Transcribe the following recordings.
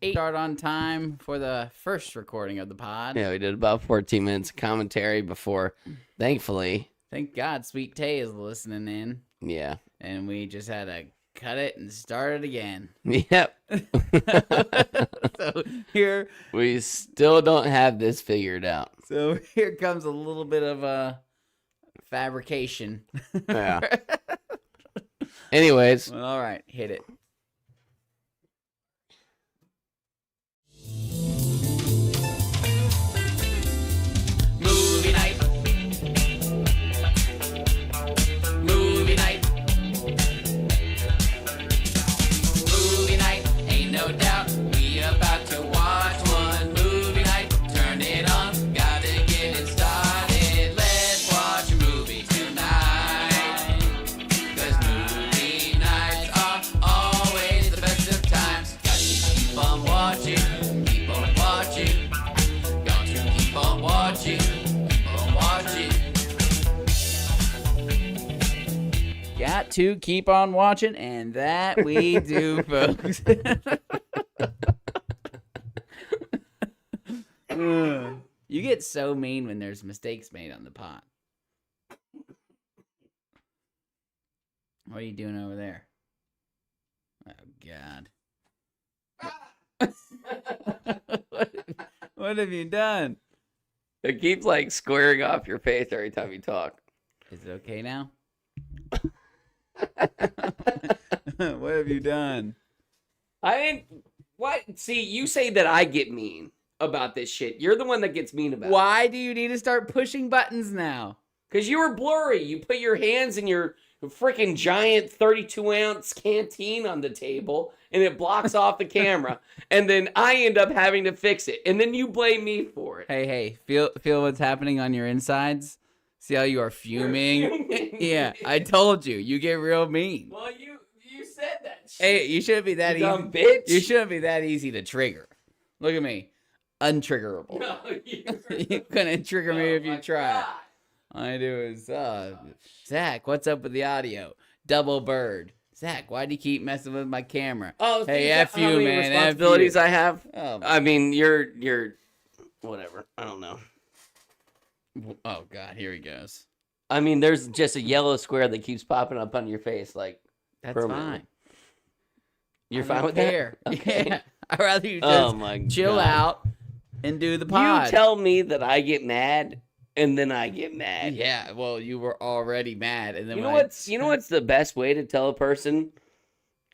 Start on time for the first recording of the pod. Yeah, we did about 14 minutes of commentary before, thankfully. Thank God Sweet Tay is listening in. Yeah. And we just had to cut it and start it again. Yep. So here... We still don't have this figured out. So here comes a little bit of a fabrication. Yeah. Anyways. Well, all right, hit it. Movie night. Movie night. Movie night, ain't no doubt. We about to watch one movie night. Turn it on, gotta get it started. Let's watch a movie tonight. 'Cause movie nights are always the best of times. Got to keep on watching, keep on watching. Got to keep on watching, keep on watching. Got to keep on watching, and that we do, folks. You get so mean when there's mistakes made on the pod. What are you doing over there? Oh, God. What have you done? It keeps like squaring off your face every time you talk. Is it okay now? What have you done? I didn't. What? See, you say that I get mean about this shit. You're the one that gets mean about it. Why do you need to start pushing buttons now? Because you were blurry. You put your hands in your freaking giant 32-ounce canteen on the table, and it blocks off the camera. And then I end up having to fix it. And then you blame me for it. Hey, feel what's happening on your insides? See how you are fuming? Yeah, I told you. You get real mean. Well, you said that shit. Hey, you shouldn't be that You easy. dumb bitch. You shouldn't be that easy to trigger. Look at me. Untriggerable. No, You couldn't trigger me if you tried. God. All I do is, Zach, what's up with the audio? Double bird. Zach, why do you keep messing with my camera? Oh, hey, see, F how you, many man. responsibilities F you. I have. Oh, I mean, you're whatever. I don't know. oh, God, here he goes. I mean, there's just a yellow square that keeps popping up on your face, like. That's permanently. fine. You're I fine don't with care. that? Okay. Yeah. I'd rather you Oh just my chill God. out and do the pod. You tell me that I get mad, and then I get mad. Yeah, well, you were already mad, and then You know what's the best way to tell a person?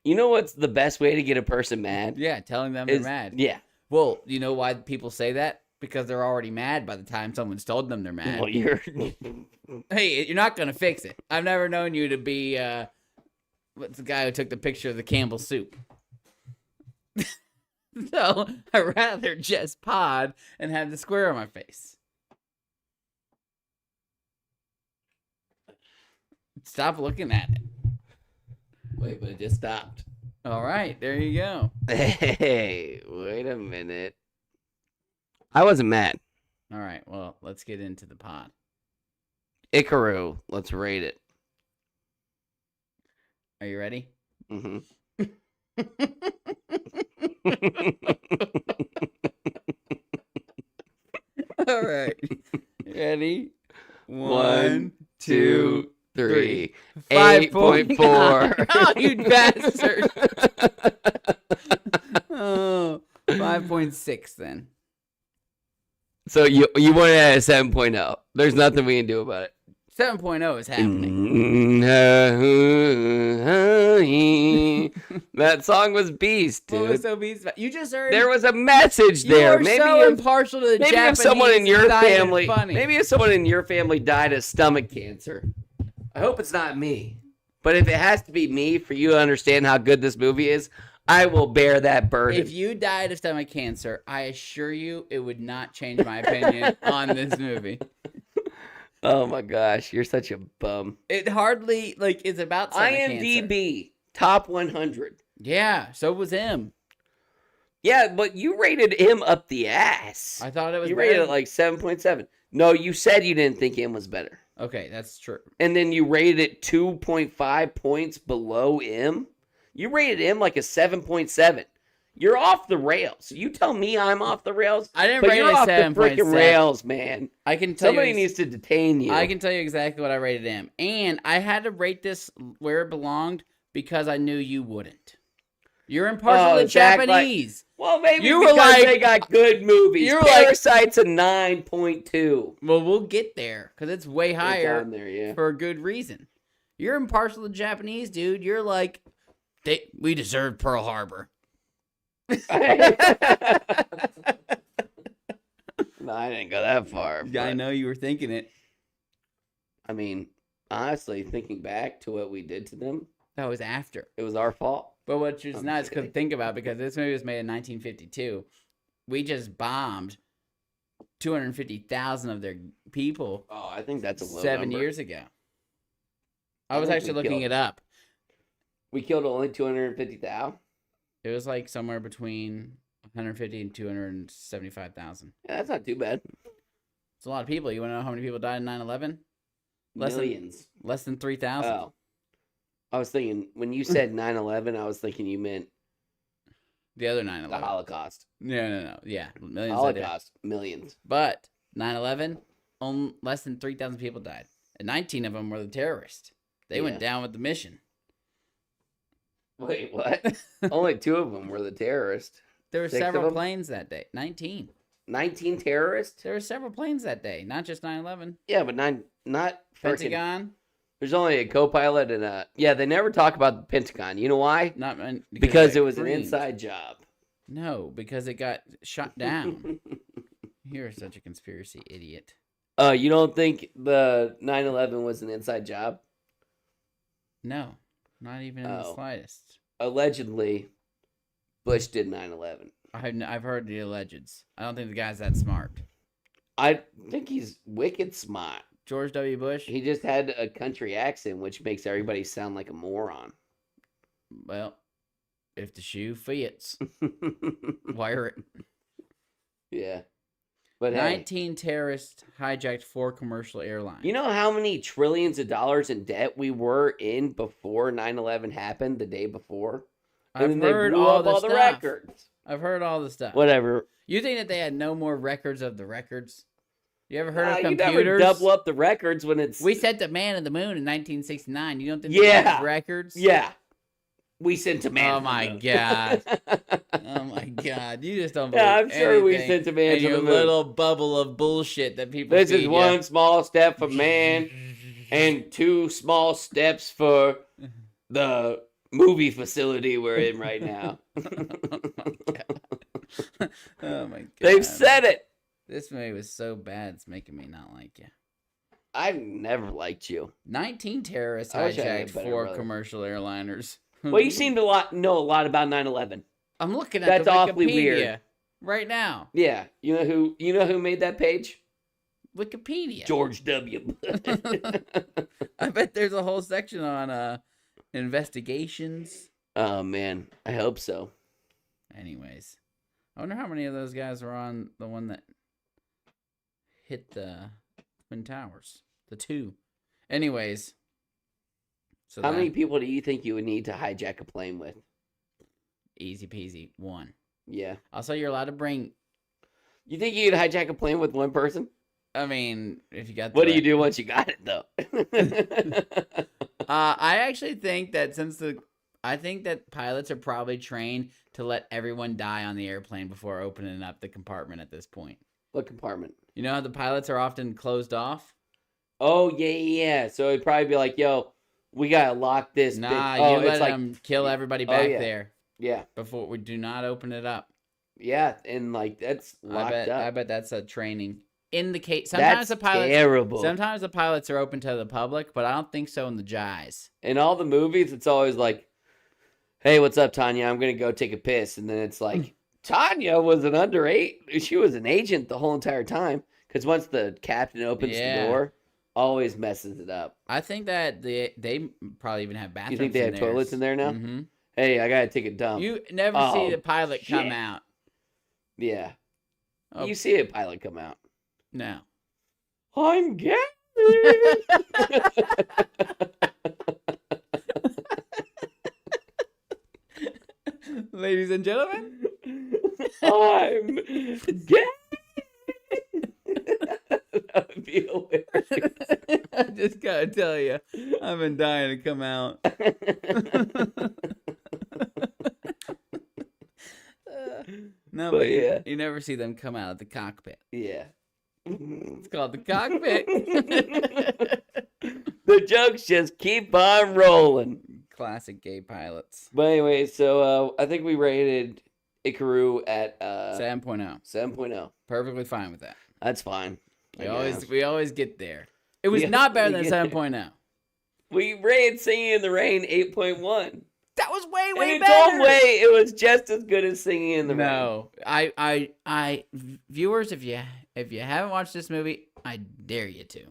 You know what's the best way to get a person mad? Yeah, telling them Is- they're mad. Yeah. Well, you know why people say that? Because they're already mad by the time someone's told them they're mad. Well, you're. Hey, you're not gonna fix it. I've never known you to be what's the guy who took the picture of the Campbell soup? So I'd rather just pod and have the square on my face. Stop looking at it. Wait, but it just stopped. All right, there you go. Hey, wait a minute. I wasn't mad. All right, well, let's get into the pod. Ikiru, let's rate it. Are you ready? Mm-hmm. All right. Ready? 1, 2, 3. 5.4. 8.4. Oh, you bastard. Oh, 5.6 then. So you want it at a 7.0. There's nothing we can do about it. 7.0 is happening. That song was beast, What was dude. so beast about? You just heard. There was a message you there. are so impartial to the maybe Japanese. if someone in your side of family, funny. maybe if someone in your family died of stomach cancer. I hope it's not me. But if it has to be me for you to understand how good this movie is, I will bear that burden. If you died of stomach cancer, I assure you it would not change my opinion on this movie. Oh my gosh, you're such a bum. It hardly is about stomach cancer. IMDB top 100. Yeah, so was him. Yeah, but you rated him up the ass. I thought it was You better. rated it like 7.7. No, you said you didn't think him was better. Okay, that's true. And then you rated it 2.5 points below him. You rated him like a 7.7. You're off the rails. You tell me I'm off the rails. I didn't but rate you're it off the 7.7. freaking rails, man. I can tell Somebody you. needs to detain you. I can tell you exactly what I rated him, and I had to rate this where it belonged because I knew you wouldn't. You're impartial to Zach, Japanese. Well, maybe You were because like- they got good movies. you were like- Parasite's a 9.2. Well, we'll get there because it's way It's higher on there, yeah. for a good reason. You're impartial to Japanese, dude. You're like, we deserved Pearl Harbor. No, I didn't go that far. Yeah, I but, know you were thinking it. I mean, honestly, thinking back to what we did to them, That was after. it was our fault. But what is I'm nuts kidding. to think about, because this movie was made in 1952. We just bombed 250,000 of their people Oh, I think that's a low 7 number. years ago. I I was think actually we looking killed- it up. We killed only 250,000. It was like somewhere between 150 and 275,000. Yeah, that's not too bad. It's a lot of people. You want to know how many people died in 9/11? Less Millions. Less than 3,000. Oh. I was thinking, when you said 9/11, I was thinking you meant The other the 9/11. Holocaust. No. Yeah, millions. I did. Holocaust, millions. But 9/11, less than 3,000 people died, and 19 of them were the terrorists. They Yeah. went down with the mission. Wait, what? Only 2 of them were the terrorists. There were 6 of several them? planes that day. 19. 19 terrorists? There were several planes that day, not just 9/11. Yeah, but not freaking. Pentagon, There's only a co-pilot and a. Yeah, they never talk about the Pentagon. You know why? not Because it was an creamed. inside job. No, because it got shot down. You're such a conspiracy idiot. You don't think the 9/11 was an inside job? No, not even in the Oh. slightest. Allegedly, Bush did 9/11. I've heard the allegeds. I don't think the guy's that smart. I think he's wicked smart. George W. Bush. He just had a country accent, which makes everybody sound like a moron. Well, if the shoe fits, wire it. Yeah. But hey, 19 terrorists hijacked 4 commercial airlines. you know how many trillions of dollars in debt we were in before 9/11 happened, the day before? I've And then heard they blew all up the all stuff. the records. I've heard all the stuff. Whatever. You think that they had no more records of the records? You ever heard of You computers? never double up the records when it's... We sent the man to the moon in 1969. You don't think Yeah. they had records? Yeah. We sent a man. Oh to the my moon. God. Oh my God. You just don't believe Yeah, I'm sure we anything sent a man in to your the moon. little bubble of bullshit that people This feed is ya. one small step for man and 2 small steps for the movie facility we're in right now. Oh my God. They've said it. This movie was so bad, it's making me not like you. I've never liked you. 19 terrorists I wish I had a hijacked better 4 brother. commercial airliners. Well, you seem to know a lot about 9/11. I'm looking at That's the awfully Wikipedia weird. right now. Yeah, you know who made that page? Wikipedia. George W. Bush. I bet there's a whole section on investigations. Oh man, I hope so. Anyways, I wonder how many of those guys were on the one that hit the Twin Towers. The 2. Anyways. So How that- many people do you think you would need to hijack a plane with? Easy peasy. 1. Yeah. Also, you're allowed to bring... You think you could hijack a plane with one person? I mean, if you got... What do you do once you got it, though? I actually think that I think that pilots are probably trained to let everyone die on the airplane before opening up the compartment at this point. What compartment? You know how the pilots are often closed off? Oh, yeah. So it'd probably be like, yo, we got to lock this. Nah, thing. Oh, you let it's like, them kill everybody Oh, back yeah. there yeah. before we do not open it up. Yeah. And like, that's locked up. I bet that's a training. In the case, sometimes That's the pilots... terrible. Sometimes the pilots are open to the public, but I don't think so in the Jais. In all the movies, it's always like, hey, what's up, Tanya? I'm going to go take a piss. And then it's like, Tanya was an underage. She was an agent the whole entire time. Because once the captain opens the door, always messes it up. I think that they probably even have bathrooms. You think they have toilets in there now? Mm-hmm. Hey, I got to take a dump. You never Oh, see the pilot come shit. out. Yeah. Oh. You see a pilot come out. No. I'm gay. Ladies and gentlemen, I'm gay. That would be hilarious. I just gotta tell you, I've been dying to come out. No, But but yeah. you never see them come out of the cockpit. Yeah. It's called the cockpit. The jokes just keep on rolling. Classic gay pilots. But anyway, so I think we rated Ikiru at 7.0. 7.0. Perfectly fine with that. That's fine. We always get there. It was Yeah, not better we than get 7.0. We rated Singing in the Rain 8.1. That was way And way its own better. way, it was just as good as Singing in the Rain. No, I viewers, if you haven't watched this movie, I dare you to.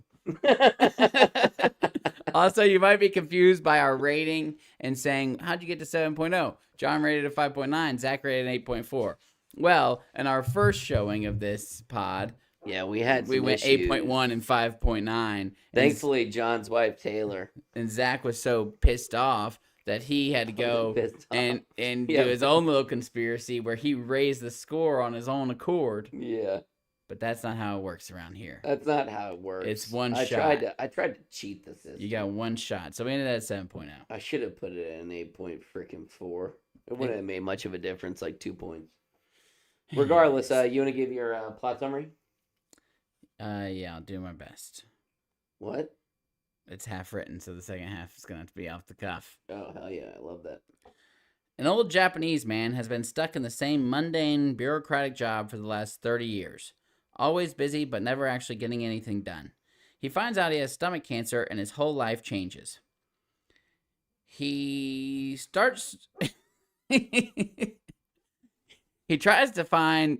Also, you might be confused by our rating and saying, how'd you get to 7.0? John rated a 5.9, Zach rated an 8.4. Well, in our first showing of this pod, Yeah, we went went 8.1 and 5.9. Thankfully, John's wife, Taylor. And Zach was so pissed off that he had to go Pissed off. and Yeah. do his own little conspiracy where he raised the score on his own accord. Yeah, But that's not how it works around here. that's not how it works. It's one I shot. I tried to cheat the system. You got one shot. So we ended at 7.0. I should have put it at an 8.4. It wouldn't have made much of a difference, like 2 points. Regardless, you want to give your plot summary? Yeah, I'll do my best. What? It's half written, so the second half is going to have to be off the cuff. Oh, hell yeah, I love that. An old Japanese man has been stuck in the same mundane, bureaucratic job for the last 30 years. Always busy, but never actually getting anything done. He finds out he has stomach cancer, and his whole life changes. He starts... He tries to find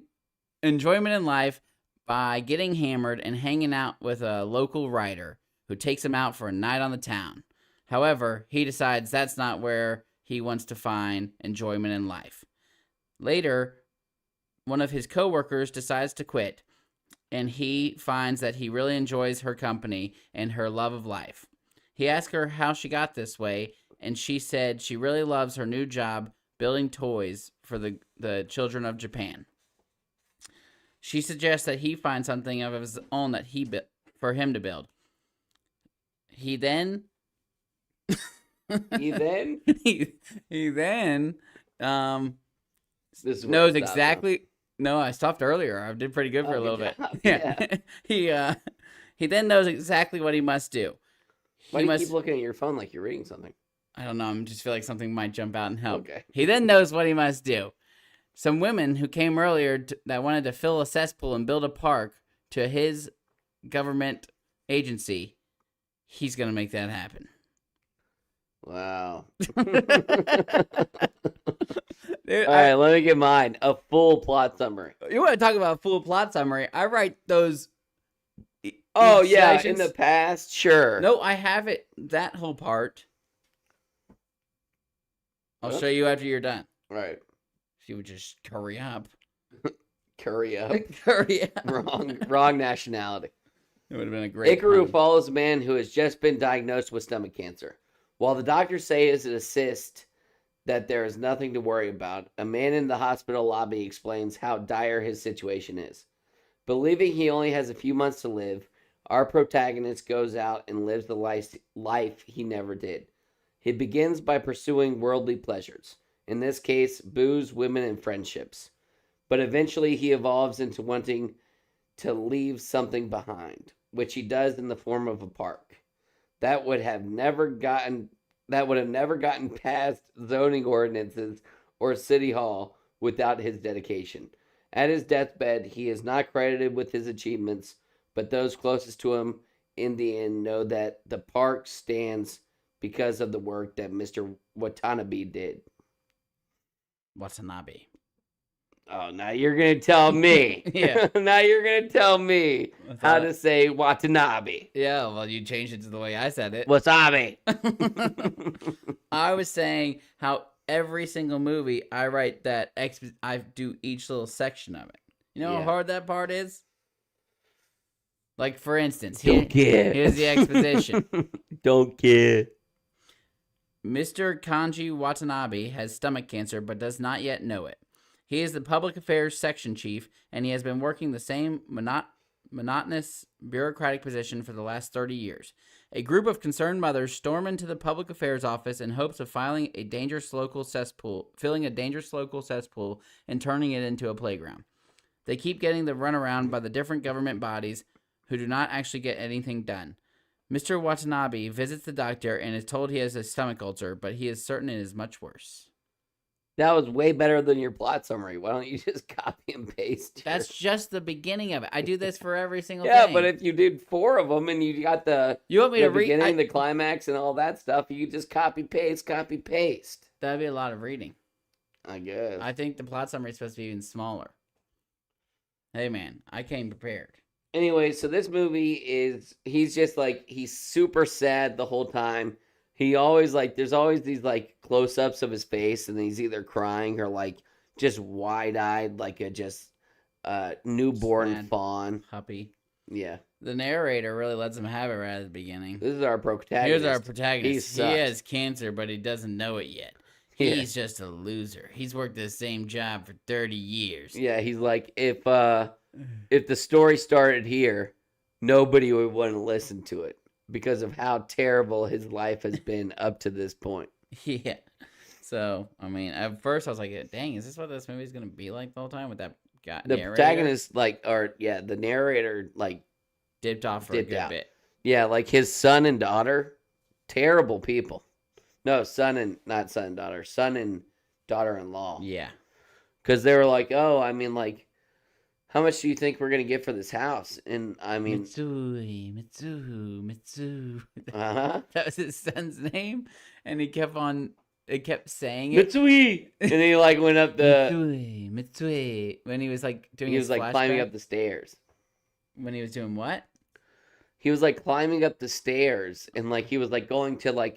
enjoyment in life by getting hammered and hanging out with a local writer who takes him out for a night on the town. However, he decides that's not where he wants to find enjoyment in life. Later, one of his coworkers decides to quit, and he finds that he really enjoys her company and her love of life. He asks her how she got this way, and she said she really loves her new job building toys for the children of Japan. She suggests that he find something of his own that for him to build. He then He then he then this is where knows it stops, exactly. No, I stopped earlier. I did pretty good for Oh, a little good bit. job. Yeah. He then knows exactly what he must do. Why He do you must. keep looking at your phone like you're reading something? I don't know. I just feel like something might jump out and help. Okay. He then knows what he must do. Some women who came earlier that wanted to fill a cesspool and build a park to his government agency, he's going to make that happen. Wow. Dude, All right, let me get mine. A full plot summary. You want to talk about full plot summary? I write those. Oh, each yeah, sections. in the past, sure. No, I have it. That whole part. I'll Huh? show you after you're done. Right. If you would just hurry up. Curry up. Hurry up. Wrong nationality. It would have been a great Ikiru pun. follows a man who has just been diagnosed with stomach cancer. While the doctors say it's a cyst that there is nothing to worry about, a man in the hospital lobby explains how dire his situation is. Believing he only has a few months to live, our protagonist goes out and lives the life he never did. He begins by pursuing worldly pleasures, in this case, booze, women, and friendships. But eventually he evolves into wanting to leave something behind, which he does in the form of a park. That would have never gotten past zoning ordinances or city hall without his dedication. At his deathbed, he is not credited with his achievements, but those closest to him in the end know that the park stands because of the work that Mr. Watanabe did. Watanabe. Oh, now you're going to tell me. Yeah. Now you're going to tell me how to say Watanabe. Yeah, well, you changed it to the way I said it. Wasabi. I was saying how every single movie I write that I do each little section of it. You know Yeah. how hard that part is? Like, for instance, Don't care. here's the exposition. Don't care. Mr. Kanji Watanabe has stomach cancer but does not yet know it. He is the public affairs section chief, and he has been working the same monotonous bureaucratic position for the last 30 years. A group of concerned mothers storm into the public affairs office in hopes of filling a dangerous local cesspool and turning it into a playground. They keep getting the runaround by the different government bodies who do not actually get anything done. Mr. Watanabe visits the doctor and is told he has a stomach ulcer, but he is certain it is much worse. That was way better than your plot summary. Why don't you just copy and paste? That's just the beginning of it. I do this for every single Yeah, thing. but if you did 4 of them and you got the you want me the to read beginning, the climax, and all that stuff, you just copy paste. That'd be a lot of reading. I guess. I think the plot summary is supposed to be even smaller. Hey man, I came prepared. Anyway, so this movie he's just like, he's super sad the whole time. He always there's always these close-ups of his face, and he's either crying or just wide-eyed like a newborn Sad fawn. Puppy. Yeah. The narrator really lets him have it right at the beginning. This is our protagonist. Here's our protagonist. He has cancer, but he doesn't know it yet. Yeah. He's just a loser. He's worked the same job for 30 years. Yeah, he's like, if the story started here, nobody would want to listen to it because of how terrible his life has been up to this point. Yeah. So, I mean, at first I was like, dang, is this what this movie's going to be like the whole time with that guy? The narrator? protagonist, the narrator, dipped off for a good bit. Yeah, his son and daughter, terrible people. No, son and daughter-in-law. Yeah. Because they were like, oh, I mean, how much do you think we're going to get for this house? And I mean... Mitsu. Uh-huh. That was his son's name. And he kept saying it. Mitsui! And he went up the... Mitsui. When he was doing He his was climbing up the stairs. When he was doing what? He was climbing up the stairs and he was going to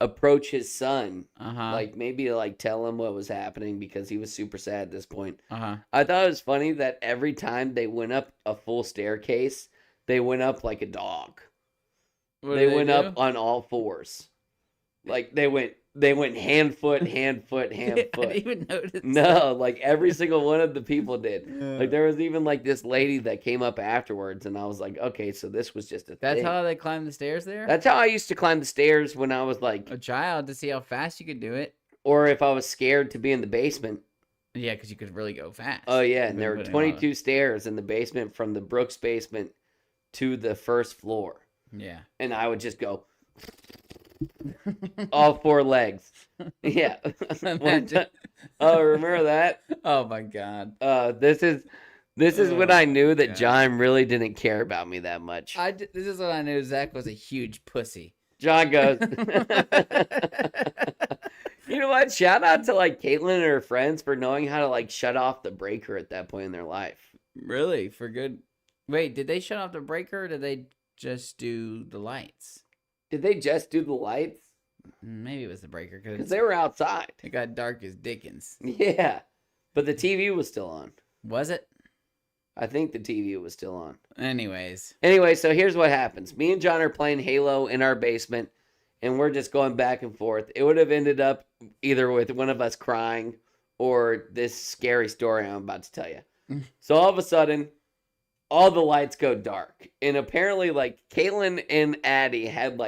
approach his son. Uh-huh. Maybe to tell him what was happening because he was super sad at this point. Uh-huh. I thought it was funny that every time they went up a full staircase, they went up like a dog. They went up on all fours. They went hand, foot. I didn't even notice. No, every single one of the people did. There was even this lady that came up afterwards, and I was like, okay, so this was just a thing. That's how they climbed the stairs there? That's how I used to climb the stairs when I was a child, to see how fast you could do it. Or if I was scared to be in the basement. Yeah, because you could really go fast. Oh, yeah, and there were 22 stairs in the basement from the Brooks basement to the first floor. Yeah. And I would just go... all 4 legs. Yeah. Oh, remember that? Oh my god. This is when I knew that John really didn't care about me that much. This is when I knew Zach was a huge pussy. John goes, you know what? Shout out to Caitlin and her friends for knowing how to shut off the breaker at that point in their life. Really? For good? Wait, did they shut off the breaker or did they just do the lights? Did they just do the lights? Maybe it was the breaker because they were outside. It got dark as Dickens. Yeah, but the TV was still on. Was it? I think the TV was still on. Anyway, so here's what happens. Me and John are playing Halo in our basement, and we're just going back and forth. It would have ended up either with one of us crying or this scary story I'm about to tell you. So all of a sudden, all the lights go dark. And apparently, Caitlin and Addie had,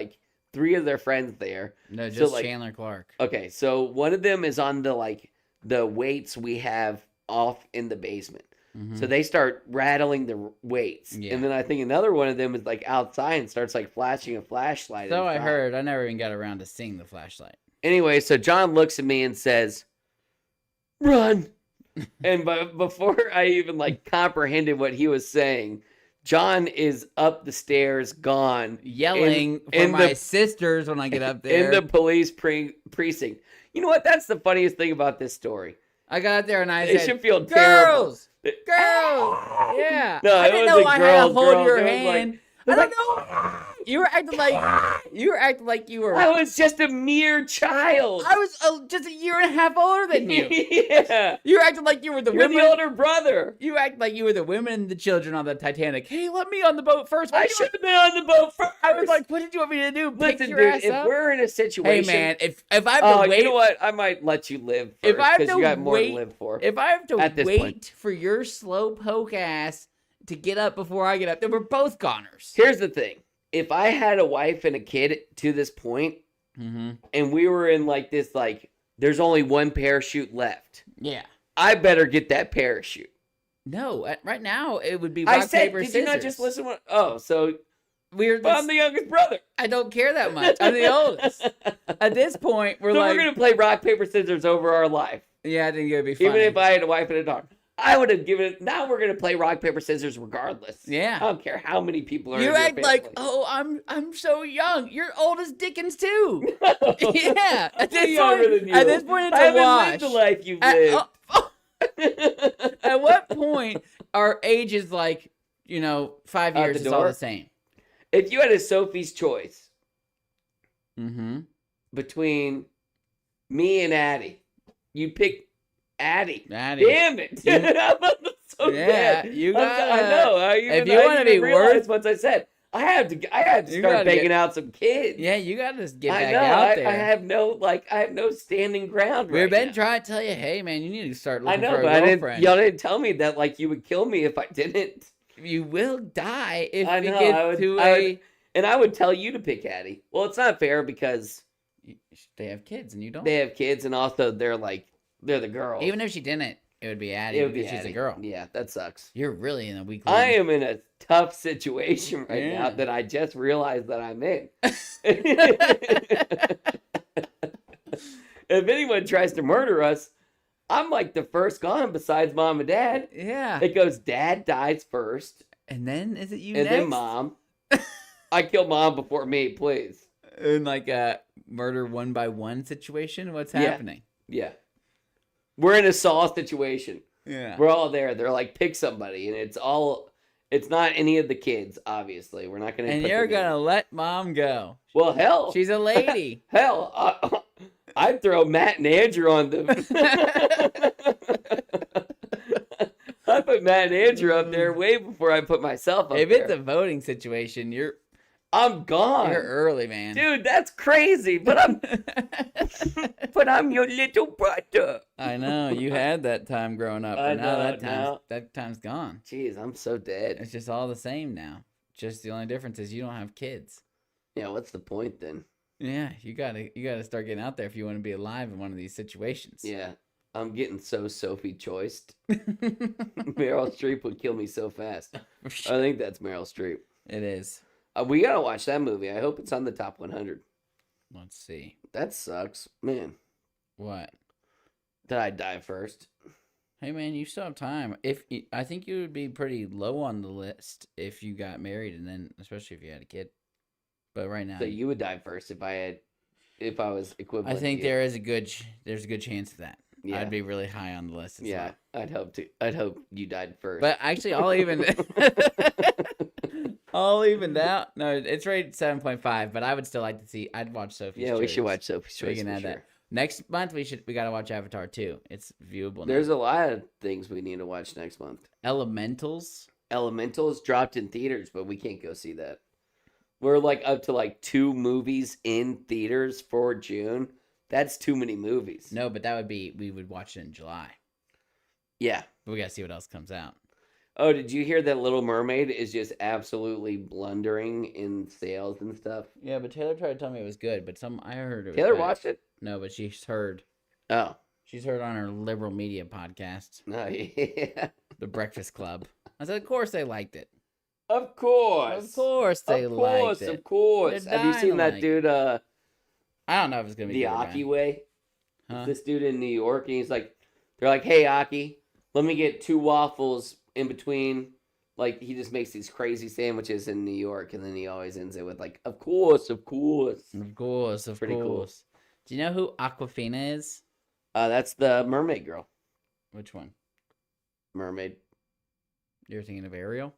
3 of their friends there. No, just Chandler Clark. Okay, so one of them is on the weights we have off in the basement. Mm-hmm. So they start rattling the weights. Yeah. And then I think another one of them is, outside and starts, flashing a flashlight. So I heard. I never even got around to seeing the flashlight. Anyway, so John looks at me and says, "Run!" And before I even comprehended what he was saying, John is up the stairs, gone, yelling for my sisters when I get up there in the police precinct. You know what? That's the funniest thing about this story. I got up there and I said, should feel terrible. Girls, yeah. No, I didn't know I had to hold your hand. I don't know. You were acting like you were. I was just a mere child. I was just a year and a half older than you. Yeah. You were acting like you were the You're women. the older brother. You act like you were the women and the children on the Titanic. Hey, let me on the boat first. I should have been on the boat first. I was like, what did you want me to do? Pick listen, your dude, ass if up? we're in a Hey, situation. man, if I have to wait. You know what? I might let you live first. If I have to you got more wait, to live for. If I have to at this wait point. for your slow poke ass to get up before I get up, then we're both goners. Here's the thing. If I had a wife and a kid to this point, and we were in like this, like, there's only one parachute left. Yeah. I better get that parachute. No, right now it would be I rock, said, paper, did scissors. you not just listen? So We're I'm the youngest brother. I don't care that much. I'm the oldest. At this point, we're So like, we're gonna play rock paper scissors over our life. yeah, I think it would be fun. Even if I had a wife and a daughter, I would have given it. Now we're gonna play rock paper scissors regardless. Yeah. I don't care how many people are. You in your act like, family. oh, I'm so young. You're old as Dickens too. Yeah. At I'm younger than you. At this point, it's I a haven't wash. lived the life you've At, lived. at what point are ages like, 5 Out years the is all door? the same? If you had a Sophie's choice Mm-hmm. between me and Addie, you'd pick Addie. Addie. Damn it! I'm so Yeah, bad. you I gotta- know. if you wanna be realize worth- once I said I had to You start gotta banging get- out some kids. Yeah, you got to get I back know. out there. I have no standing ground We've right been now. trying to tell you, hey, man, you need to start I looking know, for but a girlfriend. y'all didn't tell me that like you would kill me if I didn't. You will die if I you know, get I would- to I a... would- And I would tell you to pick Addie. Well, it's not fair because They have kids and you don't. they have kids, and also they're the girl. Even if she didn't, it would be Addie it would be because she's a Addie. girl. Yeah, that sucks. You're really in a weak I league. am in a tough situation right Yeah. now that I just realized that I'm in. If anyone tries to murder us, I'm like the first gone besides mom and dad. Yeah. It goes dad dies first, And then is it you and next? then mom. I kill mom before me, please. In like a murder one by one situation? What's Yeah. happening? Yeah. We're in a Saw situation. Yeah. We're all there. They're like, pick somebody, and it's not any of the kids, obviously. We're not going to And you're going to let mom go. Well, hell. She's a lady. Hell, I'd throw Matt and Andrew on the... I put Matt and Andrew up there way before I put myself up If there. it's a voting situation, I'm gone. you're early, man. Dude, that's crazy, but I'm your little brother. I know. You had that time growing up, I but now know, that time's gone. Jeez, I'm so dead. It's just all the same now. Just the only difference is you don't have kids. Yeah, what's the point then? Yeah, you gotta start getting out there if you want to be alive in one of these situations. Yeah, I'm getting so Sophie choiced. Meryl Streep would kill me so fast. I think that's Meryl Streep. It is. We gotta watch that movie. I hope it's on the top 100. Let's see. That sucks, man. What? Did I die first? Hey man, you still have time. I think you would be pretty low on the list if you got married, and then especially if you had a kid. But right now, So you would die first if I was equivalent. I think to you. there's a good chance of that. Yeah. I'd be really high on the list. As Yeah, well. I'd hope you died first. But actually, I'll even out. No, it's rated 7.5, but I would still like to see. I'd watch Sophie's yeah, we Choice. should watch Sophie's We Choice. can for add sure. that. Next month we gotta watch Avatar 2. It's viewable now. There's a lot of things we need to watch next month. Elementals. Elementals dropped in theaters, but we can't go see that. We're like up to like 2 movies in theaters for June. That's too many movies. No, but we would watch it in July. Yeah. But we gotta see what else comes out. Oh, did you hear that Little Mermaid is just absolutely blundering in sales and stuff? Yeah, but Taylor tried to tell me it was good, but I heard it was Taylor bad. watched it? No, but she's heard Oh. on her liberal media podcast, No, yeah. The Breakfast Club. I said, of course they liked it. Of course. Of course they liked it. Of course. They're Have you seen that dying to dude, I don't know if it's gonna be the good or Aki bad. way? Huh? This dude in New York, and he's like, they're like, hey, Aki, let me get 2 waffles in between. Like, he just makes these crazy sandwiches in New York, and then he always ends it with, like, of course, of course. Of course, of Pretty cool. course. Do you know who Aquafina is? That's the mermaid girl. Which one? Mermaid. You're thinking of Ariel?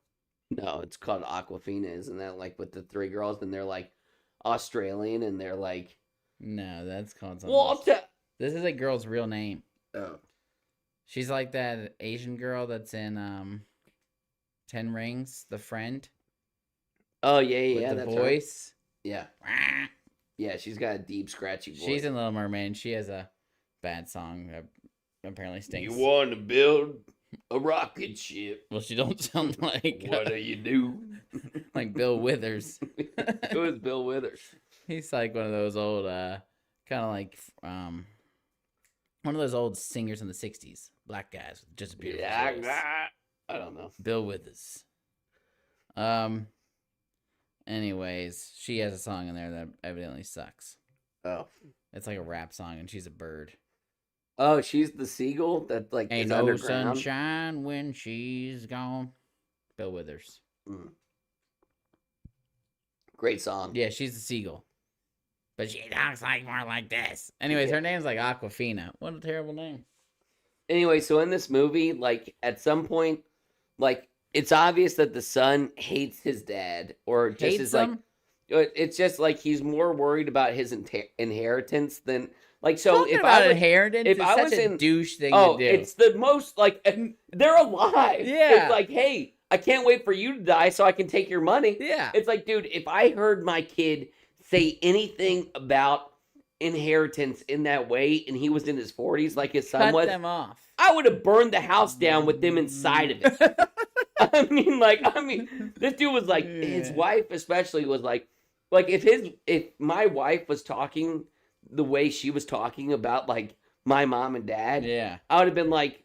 No, it's called Aquafina, isn't that like with the three girls and they're like Australian and they're like No, that's called something. well, else. This is a girl's real name. oh. She's like that Asian girl that's in 10 Rings, the friend. Oh yeah, With yeah, the that's voice. Her. Yeah. Yeah, she's got a deep, scratchy voice. She's in Little Mermaid. And she has a bad song that apparently stinks. You want to build a rocket ship? Well, she don't sound like What do you do? like Bill Withers. Who is Bill Withers? He's like one of those old, kind of like one of those old singers in the '60s, black guys with just a beautiful voice. I don't know. Bill Withers. Anyways, she has a song in there that evidently sucks. Oh. It's like a rap song, and she's a bird. Oh, she's the seagull that like Ain't is no underground. sunshine when she's gone. Bill Withers. Mm. Great song. Yeah, she's the seagull. But she talks like more like this. Anyways, her name's like Aquafina. What a terrible name. Anyway, so in this movie, like at some point, like it's obvious that the son hates his dad, or just Hates is like him? it's just like he's more worried about his inheritance than like so. Talking If about I was, inheritance if is I such was a in- douche thing oh, to do. it's the most like they're alive. Yeah. It's like, hey, I can't wait for you to die so I can take your money. Yeah. It's like, dude, if I heard my kid say anything about inheritance in that way and he was in his 40s like his son Cut was, them off. I would have burned the house down with them inside of it. I mean, this dude was like, his Yeah. wife especially was like if my wife was talking the way she was talking about like my mom and dad, Yeah. I would have been like,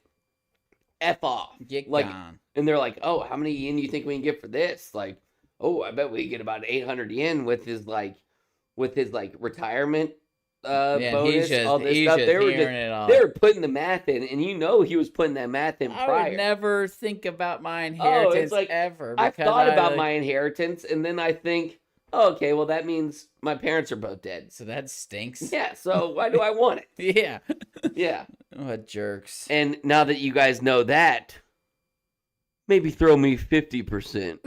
F off. Get Like, gone. and they're like, oh, how many yen do you think we can get for this? Like, oh, I bet we get about 800 yen with his retirement Yeah, bonus, he's all this he's stuff. just They were hearing it all. they were putting the math in, and you know he was putting that math in I prior. would never think about my inheritance like, ever. I've because thought about like- my inheritance, and then I think, oh, okay, well that means my parents are both dead. So that stinks. Yeah, so why do I want it? Yeah. Yeah. What jerks. And now that you guys know that, maybe throw me 50%.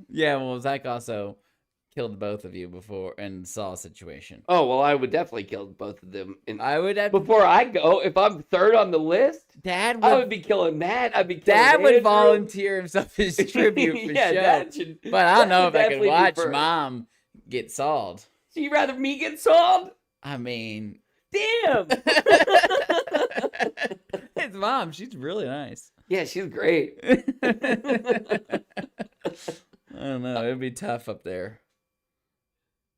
Yeah, well, Zach also killed both of you before in the Saw situation. Oh, well, I would definitely kill both of them. And I would have. before I go, if I'm third on the list, Dad I would. would be killing Matt. I'd be killing Dad would Andrew. volunteer himself as tribute for Yeah, sure. Dad should, But I don't know Dad if I could definitely be watch first. Mom get sawed. So you rather me get solved? I mean, Damn. it's Mom. She's really nice. Yeah, she's great. I don't know. It'd be tough up there.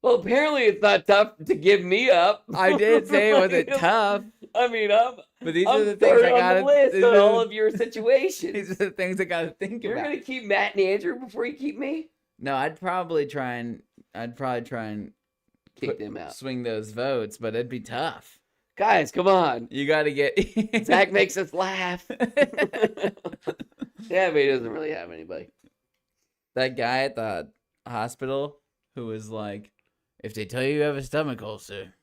Well, apparently it's not tough to give me up. I did say it wasn't tough, I mean, but these are I'm the things third I on gotta. the list These of are, all of your situations. these are the things I gotta think You're about. gonna keep Matt and Andrew before you keep me? No, I'd probably try and Kick them out. swing those votes, but it'd be tough. Guys, come on. You got to get Zach makes us laugh. Yeah, but he doesn't really have anybody. that guy at the hospital who was like, if they tell you have a stomach ulcer,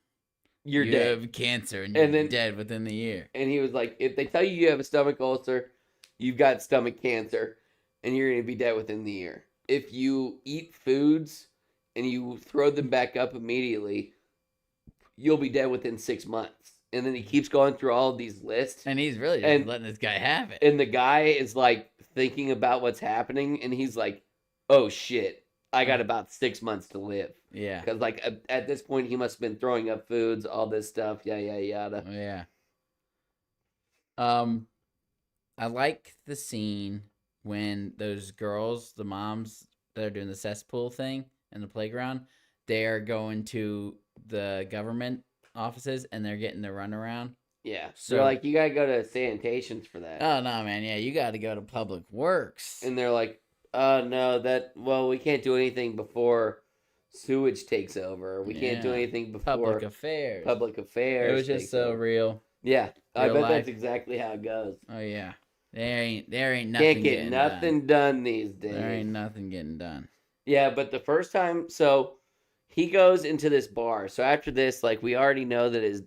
You're you dead. have cancer and you're And then- dead within the year. And he was like, if they tell you have a stomach ulcer, you've got stomach cancer, and you're going to be dead within the year. If you eat foods and you throw them back up immediately, you'll be dead within 6 months. And then he keeps going through all of these lists. And he's really just And- letting this guy have it. And the guy is like thinking about what's happening, and he's like, oh shit, I got about 6 months to live. Yeah. Because like at this point, he must have been throwing up foods, all this stuff, yada. Yeah. I like the scene when those girls, the moms that are doing the cesspool thing in the playground, they are going to the government offices and they're getting the runaround. Yeah. So- They're like, you gotta go to sanitations for that. Oh no, man! Yeah, you got to go to Public Works. And they're like, no, we can't do anything before sewage takes over. We can't do Yeah. anything before Public Affairs. public affairs. It was just takes so over. real. Yeah, I real bet life. that's exactly how it goes. Oh yeah, there ain't nothing. Can't get getting nothing done these Done. days. There ain't nothing getting done. Yeah, but the first time, so he goes into this bar. So after this, like we already know that his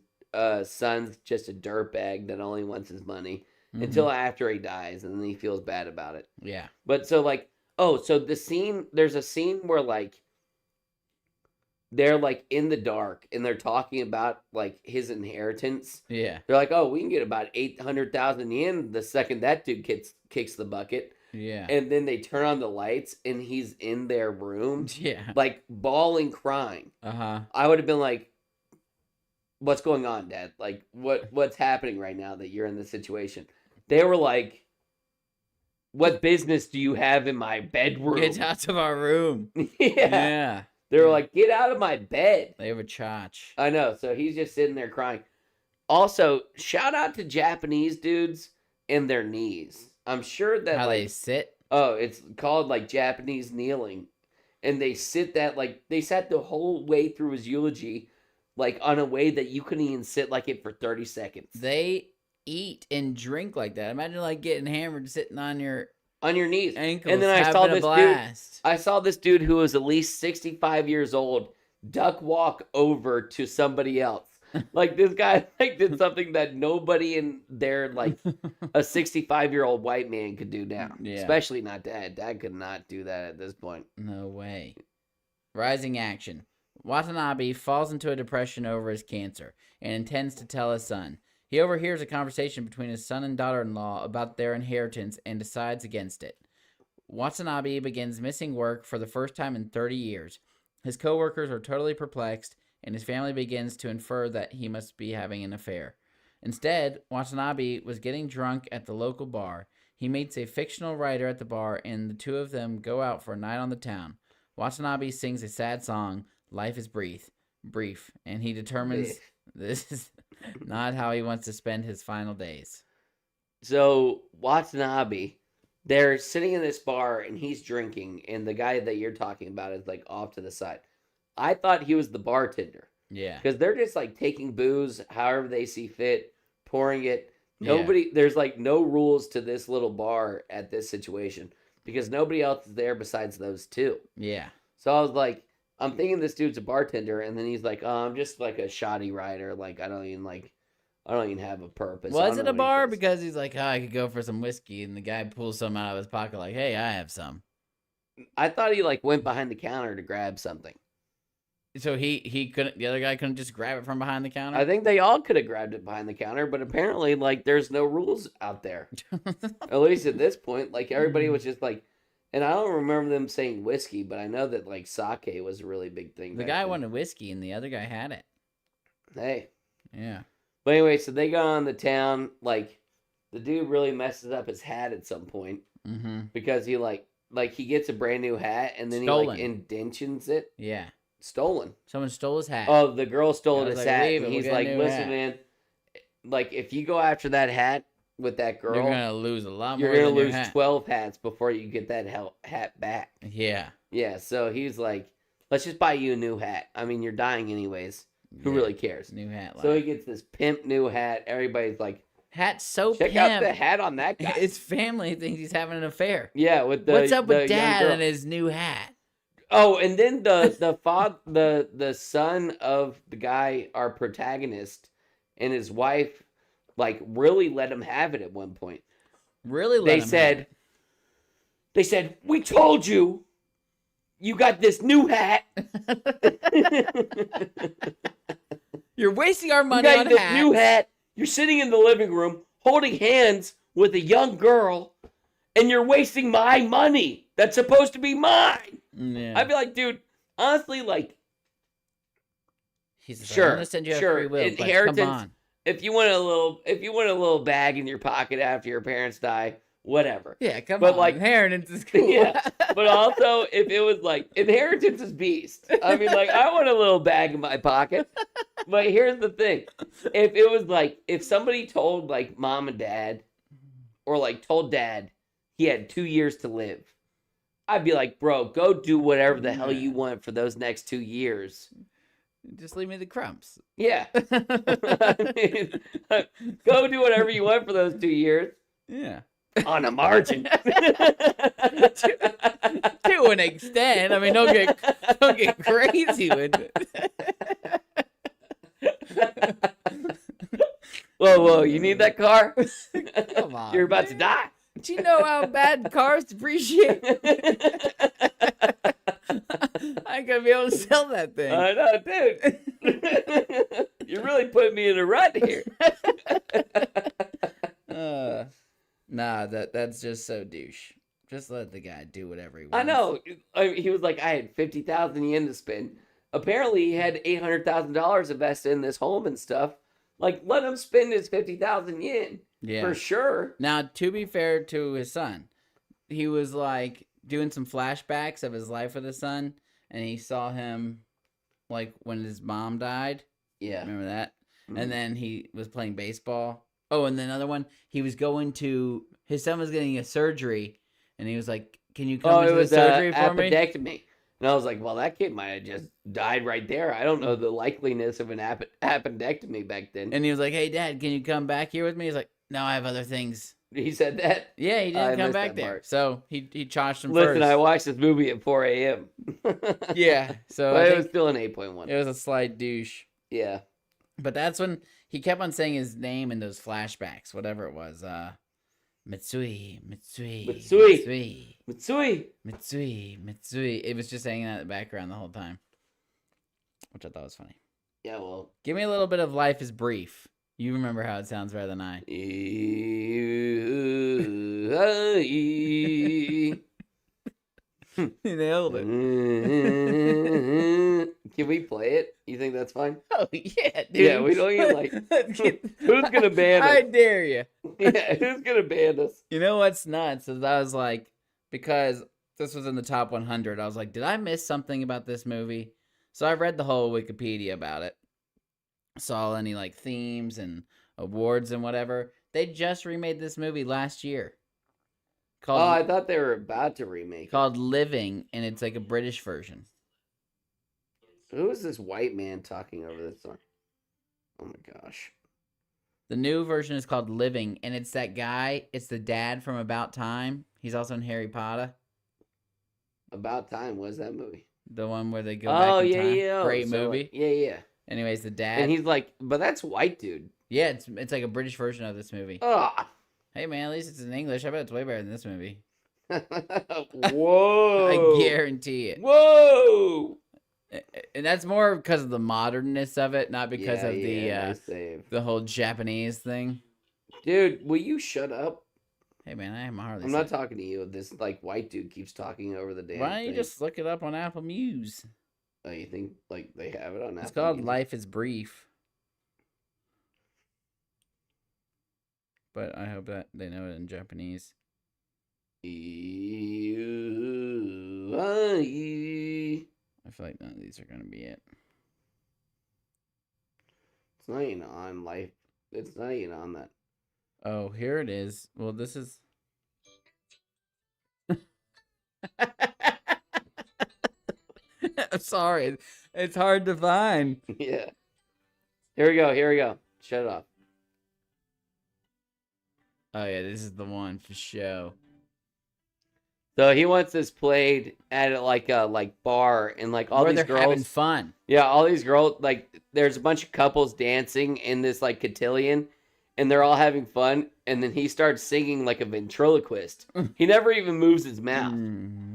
son's just a dirtbag that only wants his money, until after he dies, and then he feels bad about it. Yeah. But so like, so there's a scene where like they're like in the dark and they're talking about like his inheritance. Yeah. They're like, oh, we can get about 800,000 yen the second that dude kicks the bucket. Yeah. And then they turn on the lights and he's in their room, Yeah. like bawling, crying. Uh-huh. I would have been like, what's going on, Dad? Like, what's happening right now that you're in this situation? They were like, what business do you have in my bedroom? Get out of our room. Yeah. Yeah. They were like, get out of my bed. They have a chotch. I know. So he's just sitting there crying. Also, shout out to Japanese dudes and their knees. I'm sure that How like, they sit. oh, it's called like Japanese kneeling. And they sit that like they sat the whole way through his eulogy like on a way that you couldn't even sit like it for 30 seconds. They eat and drink like that. Imagine like getting hammered sitting on your knees. ankles. And then I saw having a this blast. dude. I saw this dude who was at least 65 years old duck walk over to somebody else. Like this guy like did something that nobody in there like a 65-year-old white man could do now. Yeah. Especially not Dad. Dad could not do that at this point. No way. Rising action. Watanabe falls into a depression over his cancer and intends to tell his son. He overhears a conversation between his son and daughter-in-law about their inheritance and decides against it. Watanabe begins missing work for the first time in 30 years. His co-workers are totally perplexed, and his family begins to infer that he must be having an affair. Instead, Watanabe was getting drunk at the local bar. He meets a fictional writer at the bar, and the two of them go out for a night on the town. Watanabe sings a sad song, Life is Brief, and he determines this is not how he wants to spend his final days. So Watanabe, they're sitting in this bar and he's drinking, and the guy that you're talking about is like off to the side. I thought he was the bartender. Yeah. Because they're just like taking booze however they see fit, pouring it. Yeah. There's like no rules to this little bar at this situation because nobody else is there besides those two. Yeah. So I was like, I'm thinking this dude's a bartender, and then he's like, oh, I'm just like a shoddy writer. Like I don't even have a purpose. Was it a bar? Because Because he's like, oh, I could go for some whiskey, and the guy pulls some out of his pocket like, hey, I have some. I thought he like went behind the counter to grab something. So he couldn't, the other guy couldn't just grab it from behind the counter? I think they all could have grabbed it behind the counter, but apparently like there's no rules out there. At least at this point, like everybody was just like, and I don't remember them saying whiskey, but I know that like sake was a really big thing. The back guy then. wanted whiskey, and the other guy had it. Hey. Yeah. But anyway, so they go on the town. Like the dude really messes up his hat at some point Mm-hmm. because he like he gets a brand new hat and then Stolen. he like indentions it. Yeah. Stolen. Someone stole his hat. Oh, the girl stole I was his like, hat, leave and it, we'll he's get a like, new "Listen, hat." man, like if you go after that hat with that girl, You're going to lose a lot more you're gonna than your lose hat. 12 hats before you get that hat back." Yeah. Yeah, so he's like, "Let's just buy you a new hat. I mean, you're dying anyways. Who Yeah. really cares?" New hat. So he life. gets this pimp new hat. Everybody's like, Hat's so "Check pimp. out the hat on that guy." His family thinks he's having an affair. Yeah, with the What's up the with young Dad girl. and his new hat? Oh, and then the son of the guy, our protagonist, and his wife, like really let him have it at one point. Really? They said, "We told you, you got this new hat. You're wasting our You money got on this hats. new hat. You're sitting in the living room holding hands with a young girl, and you're wasting my money. That's supposed to be mine." Yeah. I'd be like, dude, honestly, like, He's like, sure, I'm gonna send you sure. a free will. But Inheritance. come on. if you want a little bag in your pocket after your parents die, whatever. Yeah, come But, on. like- Inheritance is cool. Yeah, but also if it was like inheritance is beast. I mean, like I want a little bag in my pocket. But here's the thing: if it was like if somebody told like mom and dad, or like told dad he had 2 years to live, I'd be like, bro, go do whatever the hell you want for those next 2 years. Just leave me the crumbs. Yeah, I mean, go do whatever you want for those 2 years. Yeah. On a margin. To an extent. I mean, don't get crazy with it. Whoa, you need that car? Come on, You're about to man. die. Do you know how bad cars depreciate? I ain't gonna be able to sell that thing. I know, dude. You're really putting me in a rut here. Nah, that's just so douche. Just let the guy do whatever he wants. I know. He was like, I had 50,000 yen to spend. Apparently, he had $800,000 invested in this home and stuff. Like, let him spend his 50,000 yen. Yeah. For sure. Now, to be fair to his son, he was like doing some flashbacks of his life with his son, and he saw him like when his mom died. Yeah. Remember that? Mhm. And then he was playing baseball. Oh, and then another one, he was going to, his son was getting a surgery, and he was like, can you come to the surgery for me? Appendectomy. And I was like, well, that kid might have just died right there. I don't know the likeliness of an appendectomy back then. And he was like, hey, Dad, can you come back here with me? He's like, no, I have other things. He said that? Yeah, he I didn't come missed back that there. part. So he charged him Listen, first. I watched this movie at 4 a.m. Yeah, so But I it think was still an 8.1. it was a slight douche. Yeah. But that's when he kept on saying his name in those flashbacks, whatever it was. Mitsui. It was just hanging out in the background the whole time, which I thought was funny. Yeah, well. Give me a little bit of Life is Brief. You remember how it sounds better than I. You nailed it. Can we play it? You think that's fine? Oh, yeah, dude. Yeah, we don't even like. Who's gonna ban us? I dare you. Yeah, who's gonna ban us? You know what's nuts is I was like, because this was in the top 100, I was like, did I miss something about this movie? So I read the whole Wikipedia about it. Saw any like themes and awards and whatever. They just remade this movie last year. Oh, I thought they were about to remake it. Called Living, and it's like a British version. Who is this white man talking over this song? Oh my gosh. The new version is called Living, and it's that guy. It's the dad from About Time. He's also in Harry Potter. About Time. What is that movie? The one where they go back in time. Yeah. Great So, movie. Yeah. Anyways, the dad. And he's like, but that's white dude. Yeah, it's like a British version of this movie. Ah. Hey man, at least it's in English. I bet it's way better than this movie. Whoa. I guarantee it. Whoa. And that's more because of the modernness of it, not because of nice save. the whole Japanese thing. Dude, will you shut up? Hey man, I am hardly. I'm not talking to you. This like white dude keeps talking over the damn Why don't you thing. just look it up on Apple Muse? Oh, you think like they have it on Apple? It's called Music? Life is Brief. But I hope that they know it in Japanese. I feel like none of these are going to be it. It's not even on life. It's not even on that. Oh, here it is. Well, this is... I'm sorry. It's hard to find. Yeah. Here we go. Shut up. Oh, yeah, this is the one for show. So he wants this played at like a bar and like all Where these they're having girls. fun. Yeah, all these girls, like there's a bunch of couples dancing in this like cotillion and they're all having fun. And then he starts singing like a ventriloquist. He never even moves his mouth.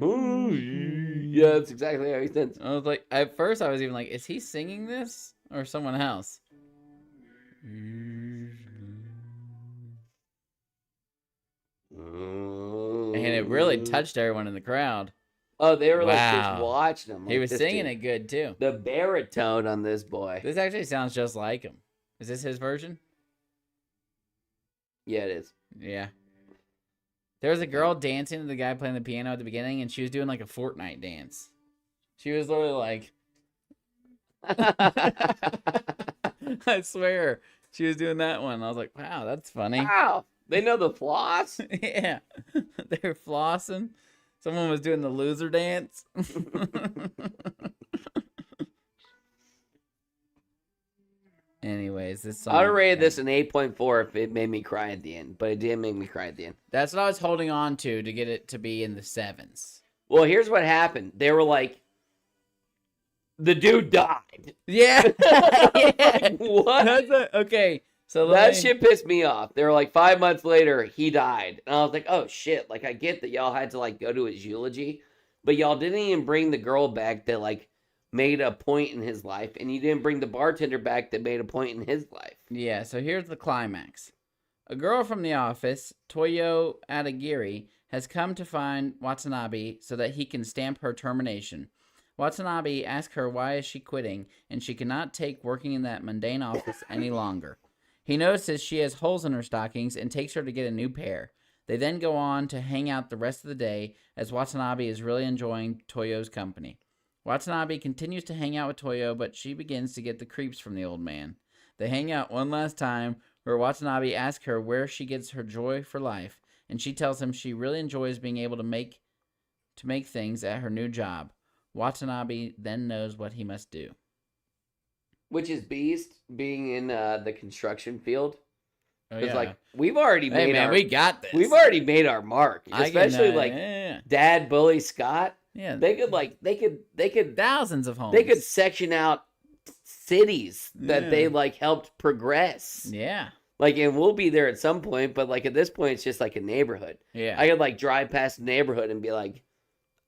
Ooh, yeah, that's exactly how he sounds. I was like, at first I was even like, is he singing this or someone else? And it really touched everyone in the crowd. Oh, they were like Wow. just watching him. He was singing it good too. The baritone on this boy. This actually sounds just like him. Is this his version? Yeah, it is. Yeah. There was a girl dancing to the guy playing the piano at the beginning, and she was doing like a Fortnite dance. She was literally like, I swear, she was doing that one. I was like, wow, that's funny. Wow. They know the floss? Yeah. They were flossing. Someone was doing the loser dance. Anyways, this song. I would rate this an 8.4 if it made me cry at the end, but it didn't make me cry at the end. That's what I was holding on to get it to be in the 7s. Well, here's what happened. They were like, the dude died. Yeah. Yeah. What? Okay. So that shit pissed me off. They were like 5 months later, he died. And I was like, oh shit. Like, I get that y'all had to like go to his eulogy, but y'all didn't even bring the girl back that like made a point in his life, and you didn't bring the bartender back that made a point in his life. Yeah, so here's the climax. A girl from the office, Toyo Adagiri, has come to find Watanabe so that he can stamp her termination. Watanabe asks her why is she quitting, and she cannot take working in that mundane office any longer. He notices she has holes in her stockings and takes her to get a new pair. They then go on to hang out the rest of the day as Watanabe is really enjoying Toyo's company. Watanabe continues to hang out with Toyo, but she begins to get the creeps from the old man. They hang out one last time, where Watanabe asks her where she gets her joy for life, and she tells him she really enjoys being able to make things at her new job. Watanabe then knows what he must do. Which is Beast being in the construction field. Oh, Because like we've already made we got this. We've already made our mark, especially Dad Bully Scott. Yeah, they could thousands of homes. They could section out cities that they like helped progress. Yeah, like, and we'll be there at some point, but like at this point, it's just like a neighborhood. Yeah, I could like drive past the neighborhood and be like,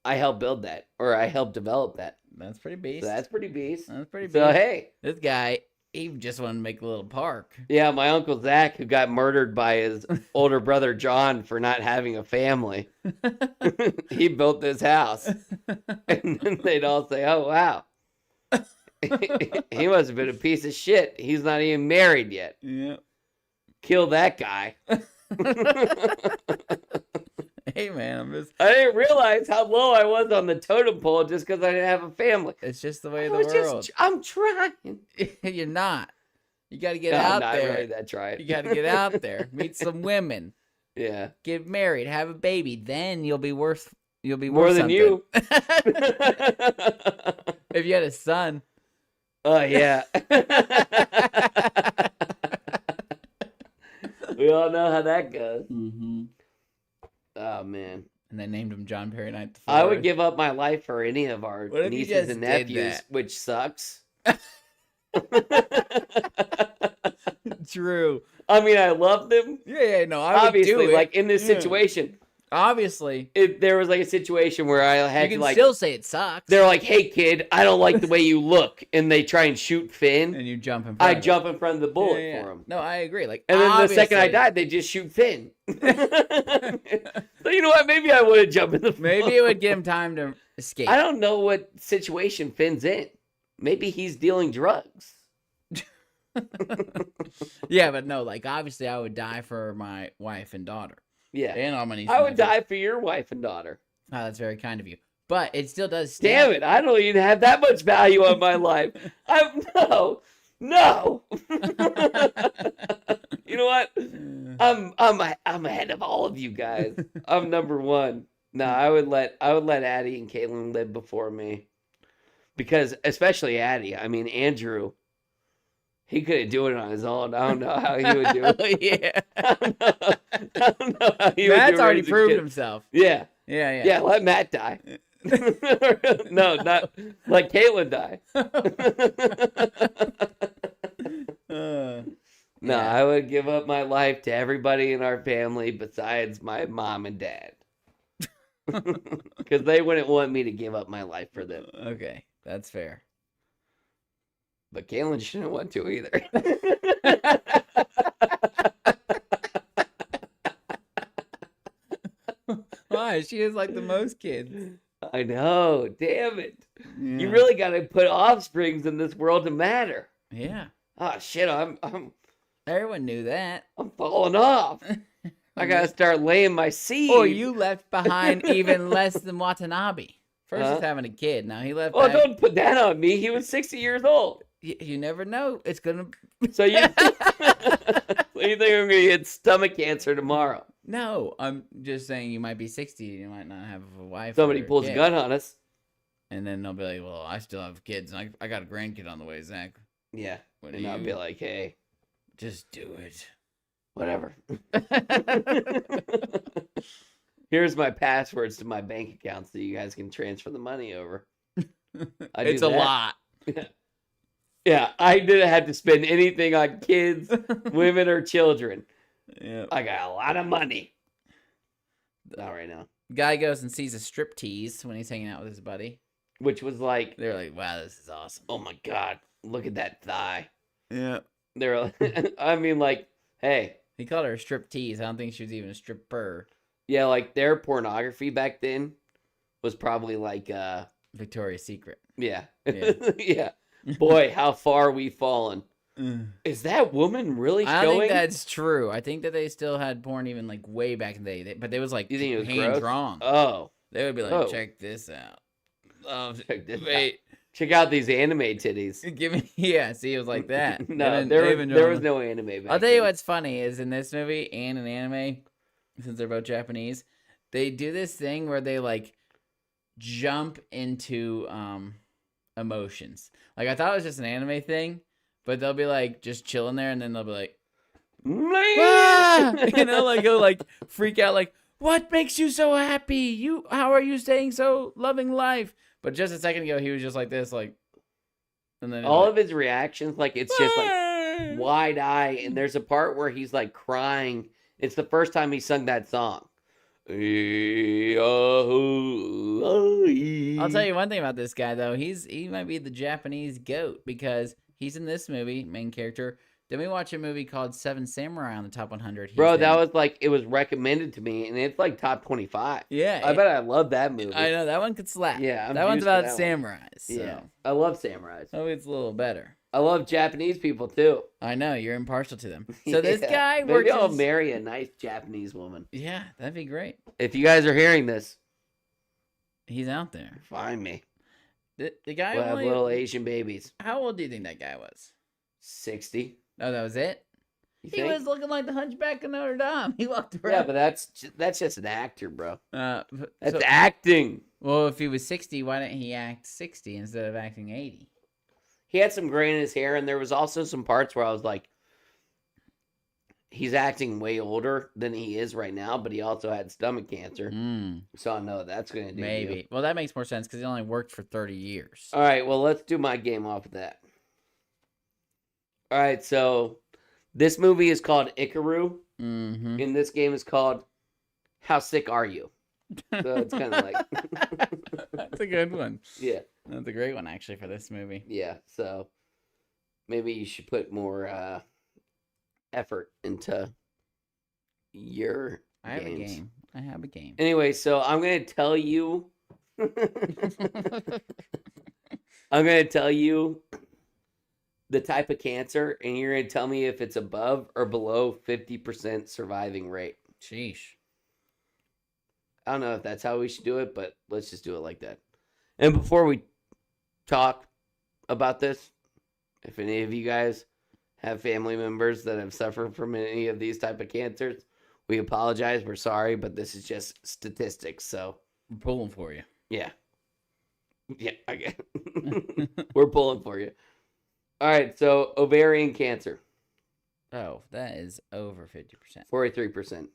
I helped build that, or I helped develop that. That's pretty beast. So that's pretty beast. So hey, this guy, he just wanted to make a little park. Yeah, my Uncle Zach, who got murdered by his older brother John for not having a family, he built this house. And then they'd all say, oh, wow. He must have been a piece of shit. He's not even married yet. Yeah. Kill that guy. Hey, man, I didn't realize how low I was on the totem pole just because I didn't have a family. It's just the way of the world. I'm trying. You're not. You got to get out there. I'm not really that trying. You got to get out there. Meet some women. Yeah. Get married. Have a baby. Then you'll be worth. You'll be more worth than something. you. If you had a son. Oh yeah. We all know how that goes. Mm-hmm. Oh man. And they named him John Perry Knight IV. I would give up my life for any of our nieces and nephews, which sucks. True. I mean, I love them. Yeah, no, obviously, would do it. like in this situation. Obviously, if there was like a situation where I had you to like still say it sucks. They're like, "Hey, kid, I don't like the way you look," and they try and shoot Finn, and you jump in front. I jump in front of the bullet for him. No, I agree. Like, and then the second I died, they just shoot Finn. So you know what? Maybe I would have jumped in the. Maybe it would give him time to escape. I don't know what situation Finn's in. Maybe he's dealing drugs. Yeah, but no, like obviously, I would die for my wife and daughter. Yeah, and all my nieces. I would die for your wife and daughter. Oh, that's very kind of you. But it still does. Damn it! I don't even have that much value on my life. No. You know what? I'm ahead of all of you guys. I'm number one. No, I would let Addie and Caitlin live before me, because especially Addie. I mean, Andrew. He couldn't do it on his own. I don't know how he would do it. Yeah. I don't know how he would do it. Matt's already proved himself. Yeah. Yeah. Yeah, let Matt die. No, not let Caitlin die. No, I would give up my life to everybody in our family besides my mom and dad. Because they wouldn't want me to give up my life for them. Okay, that's fair. But Caitlin shouldn't want to either. Why? She is like the most kids. I know. Damn it. Yeah. You really got to put offsprings in this world to matter. Yeah. Oh, shit. I'm Everyone knew that. I'm falling off. I got to start laying my seed. Or you left behind even less than Watanabe. First, he's having a kid. Now he left. Well, don't put that on me. He was 60 years old. You never know. It's gonna. So you think I'm gonna get stomach cancer tomorrow? No, I'm just saying you might be 60. You might not have a wife. Somebody pulls a gun on us, and then they'll be like, "Well, I still have kids. And I got a grandkid on the way, Zach." Yeah, and I'll be like, "Hey, just do it. Whatever." Here's my passwords to my bank account so you guys can transfer the money over. It's a lot. Yeah, I didn't have to spend anything on kids, women, or children. Yeah. I got a lot of money. Not right now. Guy goes and sees a striptease when he's hanging out with his buddy. Which was like, They're like, wow, this is awesome. oh my God, look at that thigh. Yeah. They're like, I mean, like, hey. He called her a striptease. I don't think she was even a stripper. Yeah, like their pornography back then was probably like, Victoria's Secret. yeah. Yeah. Yeah. Boy, how far we've fallen. Is that woman really I showing? don't think that's true. I think that they still had porn even like way back in the day. But they was like You think it was hand gross? drawn. Oh. They would be like, Oh. check this out. Oh, Check this wait. Check out these anime titties. Give me, yeah. See, it was like that. No, They there was no anime back I'll tell you then. what's funny is in this movie and in anime, since they're both Japanese, they do this thing where they like jump into emotions. Like I thought it was just an anime thing, but they'll be like just chilling there, and then they'll be like, ah! You know, like go like freak out, like what makes you so happy? How are you staying so loving life? But just a second ago, he was just like this, like, and then All like, of his reactions, like it's just like wide eye, and there's a part where he's like crying. It's the first time he sung that song. I'll tell you one thing about this guy though. He might be the Japanese goat because he's in this movie, main character. Then we watch a movie called Seven Samurai on the top 100. Bro, that was like, it was recommended to me, and it's like top 25. Yeah, I bet I love that movie. I know that one could slap. Yeah, I'm that one's used to about that samurais. So. Yeah, I love samurais. Oh, it's a little better. I love Japanese people too. I know you're impartial to them. So this guy Maybe works. I'll marry a nice Japanese woman. Yeah, that'd be great. If you guys are hearing this, He's out there. find me. The guy. We'll have only- little Asian babies. How old do you think that guy was? 60. Oh, that was it. You He think? was looking like the Hunchback of Notre Dame. He walked around. Yeah, but that's just an actor, bro. That's That's acting. well, if he was 60, why didn't he act 60 instead of acting 80? He had some gray in his hair, and there was also some parts where I was like, he's acting way older than he is right now, but he also had stomach cancer. So I know that's going to do Maybe. you. Well, that makes more sense because he only worked for 30 years. All right, well, let's do my game off of that. All right, so this movie is called Ikiru. Mm-hmm. And this game is called How Sick Are You? So it's kind of like... That's a good one. Yeah, That's a great one, actually, for this movie. yeah. So maybe you should put more effort into your I have games. a game. I have a game. Anyway, so I'm going to tell you... I'm going to tell you the type of cancer, and you're going to tell me if it's above or below 50% surviving rate. Sheesh. I don't know if that's how we should do it, but let's just do it like that. And before we talk about this, if any of you guys have family members that have suffered from any of these type of cancers, we apologize. We're sorry, but this is just statistics. So We're pulling for you. yeah, yeah, I get. We're pulling for you. All right, so ovarian cancer, Oh, that is over 50%. 43%.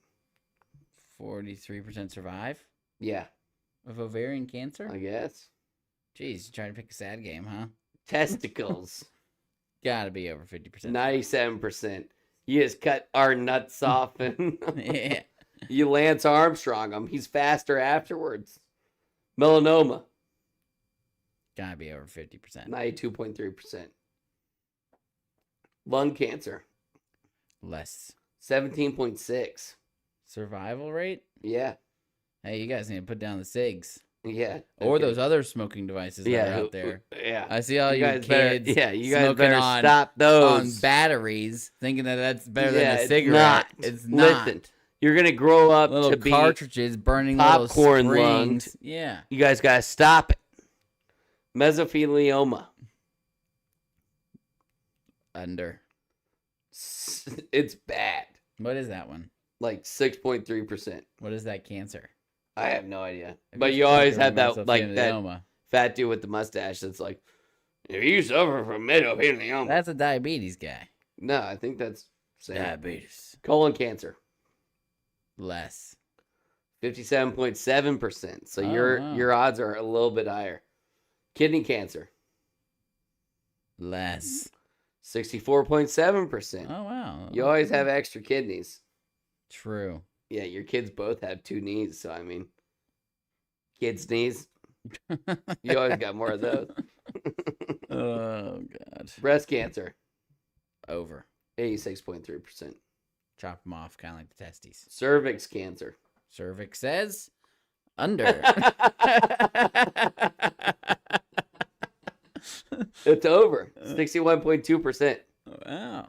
43% survive Yeah, of ovarian cancer? I guess. Jeez, you trying to pick a sad game, huh? Testicles, Gotta be over 50%. 97%. You just cut our nuts off and Yeah. you Lance Armstrong him. He's faster afterwards. Melanoma, Gotta be over 50%. 92.3%. Lung cancer, Less. 17.6. Survival rate? Yeah, Hey, you guys need to put down the cigs. yeah. Or okay. those other smoking devices that are out there. Yeah. I see all you, guys better, kids yeah, you guys smoking better on, stop on those. batteries, thinking that that's better Yeah, than a it's cigarette. not. It's not. Listen, you're going to grow up Little to be... cartridges burning popcorn little lunged. springs. Yeah. You guys got to stop it. Mesothelioma. Under. It's bad. What is that one? Like 6.3%. What is that cancer? I have no idea. Have But you you always suffered have from that, like, that mesothelioma? fat dude with the mustache that's like, if you suffer from mesothelioma. That's a diabetes guy. No, I think that's same. Diabetes. Colon cancer, Less. 57.7%. So Oh, your wow. your odds are a little bit higher. Kidney cancer, Less. 64.7%. Oh, wow. You always have extra kidneys. True. Yeah, your kids both have 2 knees, so I mean, kids' knees, you always got more of those. Oh, God. Breast cancer, Over. 86.3%. Chop them off, kind of like the testes. Cervix cancer. Cervix says under. It's over. 61.2%. Wow.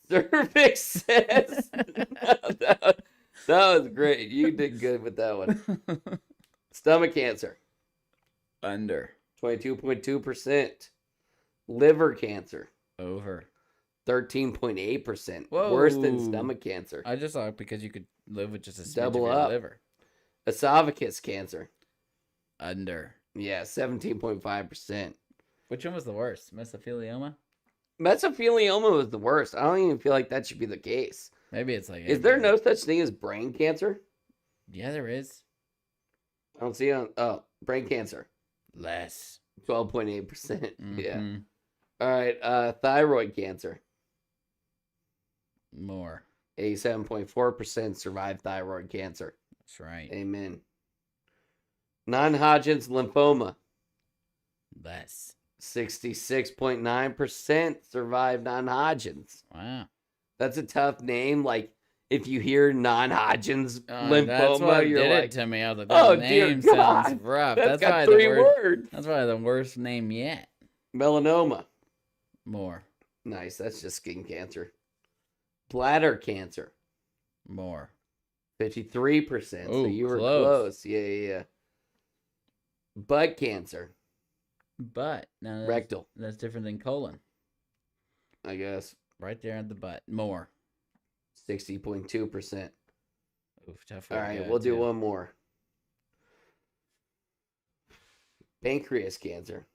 Cervix says. that was great. You did good with that one. Stomach cancer. Under. 22.2%. Liver cancer. Over. 13.8%. Whoa. Worse than stomach cancer. I just thought because you could live with just a smidge Double of your up. liver. Esophagus cancer. Under. Yeah, 17.5%. Which one was the worst? Mesothelioma? Mesothelioma was the worst. I don't even feel like that should be the case. Maybe it's like. Is there no such thing as brain cancer? Yeah, there is. I don't see it on. Oh, brain cancer. Less. 12.8%. Yeah. Mhm. All right. Thyroid cancer. More. 87.4% survived thyroid cancer. That's right. Amen. Non-Hodgkin's lymphoma. Less. 66.9% survived non-Hodgkin's. Wow. That's a tough name. Like, if you hear non-Hodgkin's That's lymphoma, what you're did like, it to me. I was like, oh, that dear name God. sounds rough. that's got probably 3 words. That's probably the worst name yet. Melanoma. More. Nice. That's just skin cancer. Bladder cancer. More. 53%. So Ooh, you were close. close. Yeah. Butt cancer. Butt. Now that's, Rectal, That's different than colon. I guess. Right there at the butt. More. 60.2%. Oof, tough All one, right, yeah, we'll do too. one more. Pancreas cancer.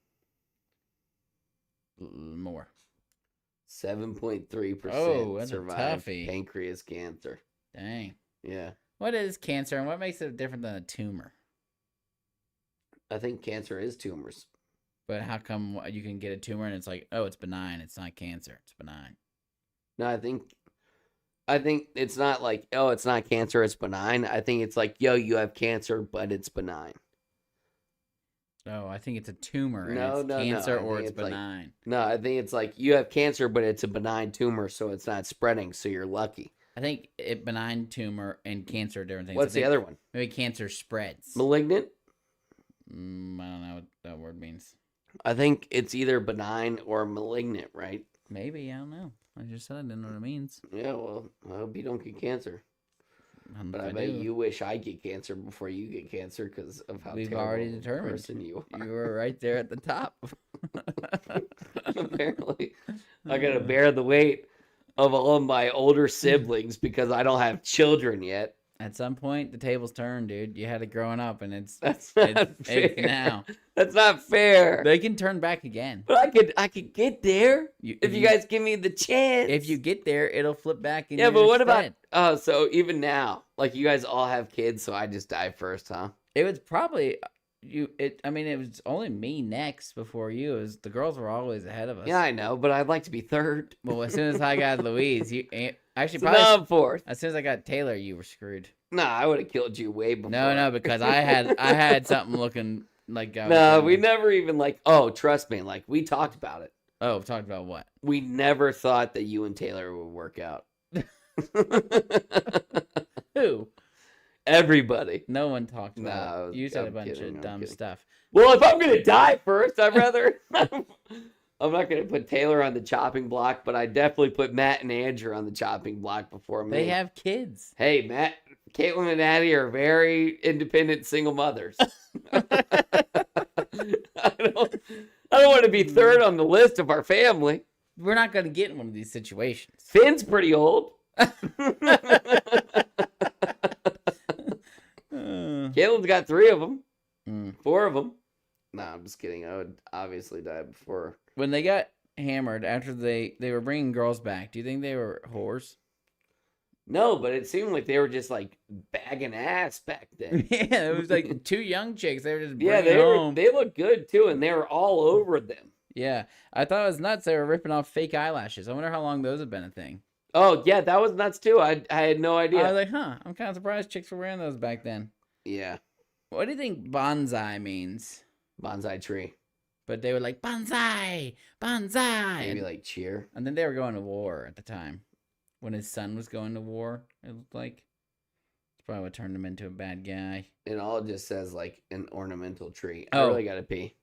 More. 7.3% Oh, that's a survived toughie. pancreas cancer. Dang. Yeah. What is cancer and what makes it different than a tumor? I think cancer is tumors. But how come you can get a tumor and it's like, oh, it's benign. It's not cancer. It's benign. No, I think it's not like, oh, it's not cancer, it's benign. I think it's like, yo, you have cancer, but it's benign. Oh, I think it's a tumor and No, it's no, no. cancer I or think it's it's like- benign. No, I think it's like you have cancer, but it's a benign tumor, so it's not spreading, so you're lucky. I think it benign tumor and cancer are different things. What's I the think other one? Maybe cancer spreads. Malignant? I don't know what that word means. I think it's either benign or malignant, right? Maybe, I don't know. I just said I didn't know what it means. Yeah, well, I hope you don't get cancer. I don't know But if I bet do. you wish I get cancer before you get cancer because of how We've terrible already of a determined. person you are. You were right there at the top. Apparently, I gotta bear the weight of all of my older siblings because I don't have children yet. At some point, the tables turn, dude. You had it growing up, and it's That's not fair. it's now. That's not fair. They can turn back again. But I could get there if you guys give me the chance. If you get there, it'll flip back. In yeah, your but what stead. about? So even now, like you guys all have kids, so I just die first, huh? It was probably you. I mean, it was only me next before you. It was the girls were always ahead of us. Yeah, I know, but I'd like to be third. Well, as soon as I got Louise, you actually So probably. now I'm fourth. As soon as I got Taylor, you were screwed. Nah, I would have killed you way before. No, because I had something looking like. I was No, gonna- we never even like. Oh, trust me, like we talked about it. Oh, talked about what? We never thought that you and Taylor would work out. Who? Everybody. No one talked No, about it. You said a I'm bunch kidding, of I'm dumb kidding. stuff. Well, if I'm gonna die first, I'd rather. I'm not gonna put Taylor on the chopping block, but I definitely put Matt and Andrew on the chopping block before me. They have kids. Hey, Matt, Caitlin, and Addie are very independent single mothers. I don't want to be third on the list of our family. We're not going to get in one of these situations. Finn's pretty old. Caitlin's got 3 of them. 4 of them. No, I'm just kidding. I would obviously die before. When they got hammered after they were bringing girls back, do you think they were whores? No, but it seemed like they were just like bagging ass back then. Yeah, it was like 2 young chicks. They were just Yeah, bringing home. they looked good too, and they were all over them. Yeah. I thought it was nuts. They were ripping off fake eyelashes. I wonder how long those have been a thing. Oh, yeah, that was nuts too. I had no idea. I was like, huh, I'm kind of surprised chicks were wearing those back then. Yeah. What do you think bonsai means? Bonsai tree. But they were like, bonsai, bonsai. Maybe like cheer. And then they were going to war at the time. When his son was going to war, it looked like. It's probably what turned him into a bad guy. It all just says like an ornamental tree. Oh. I really gotta pee.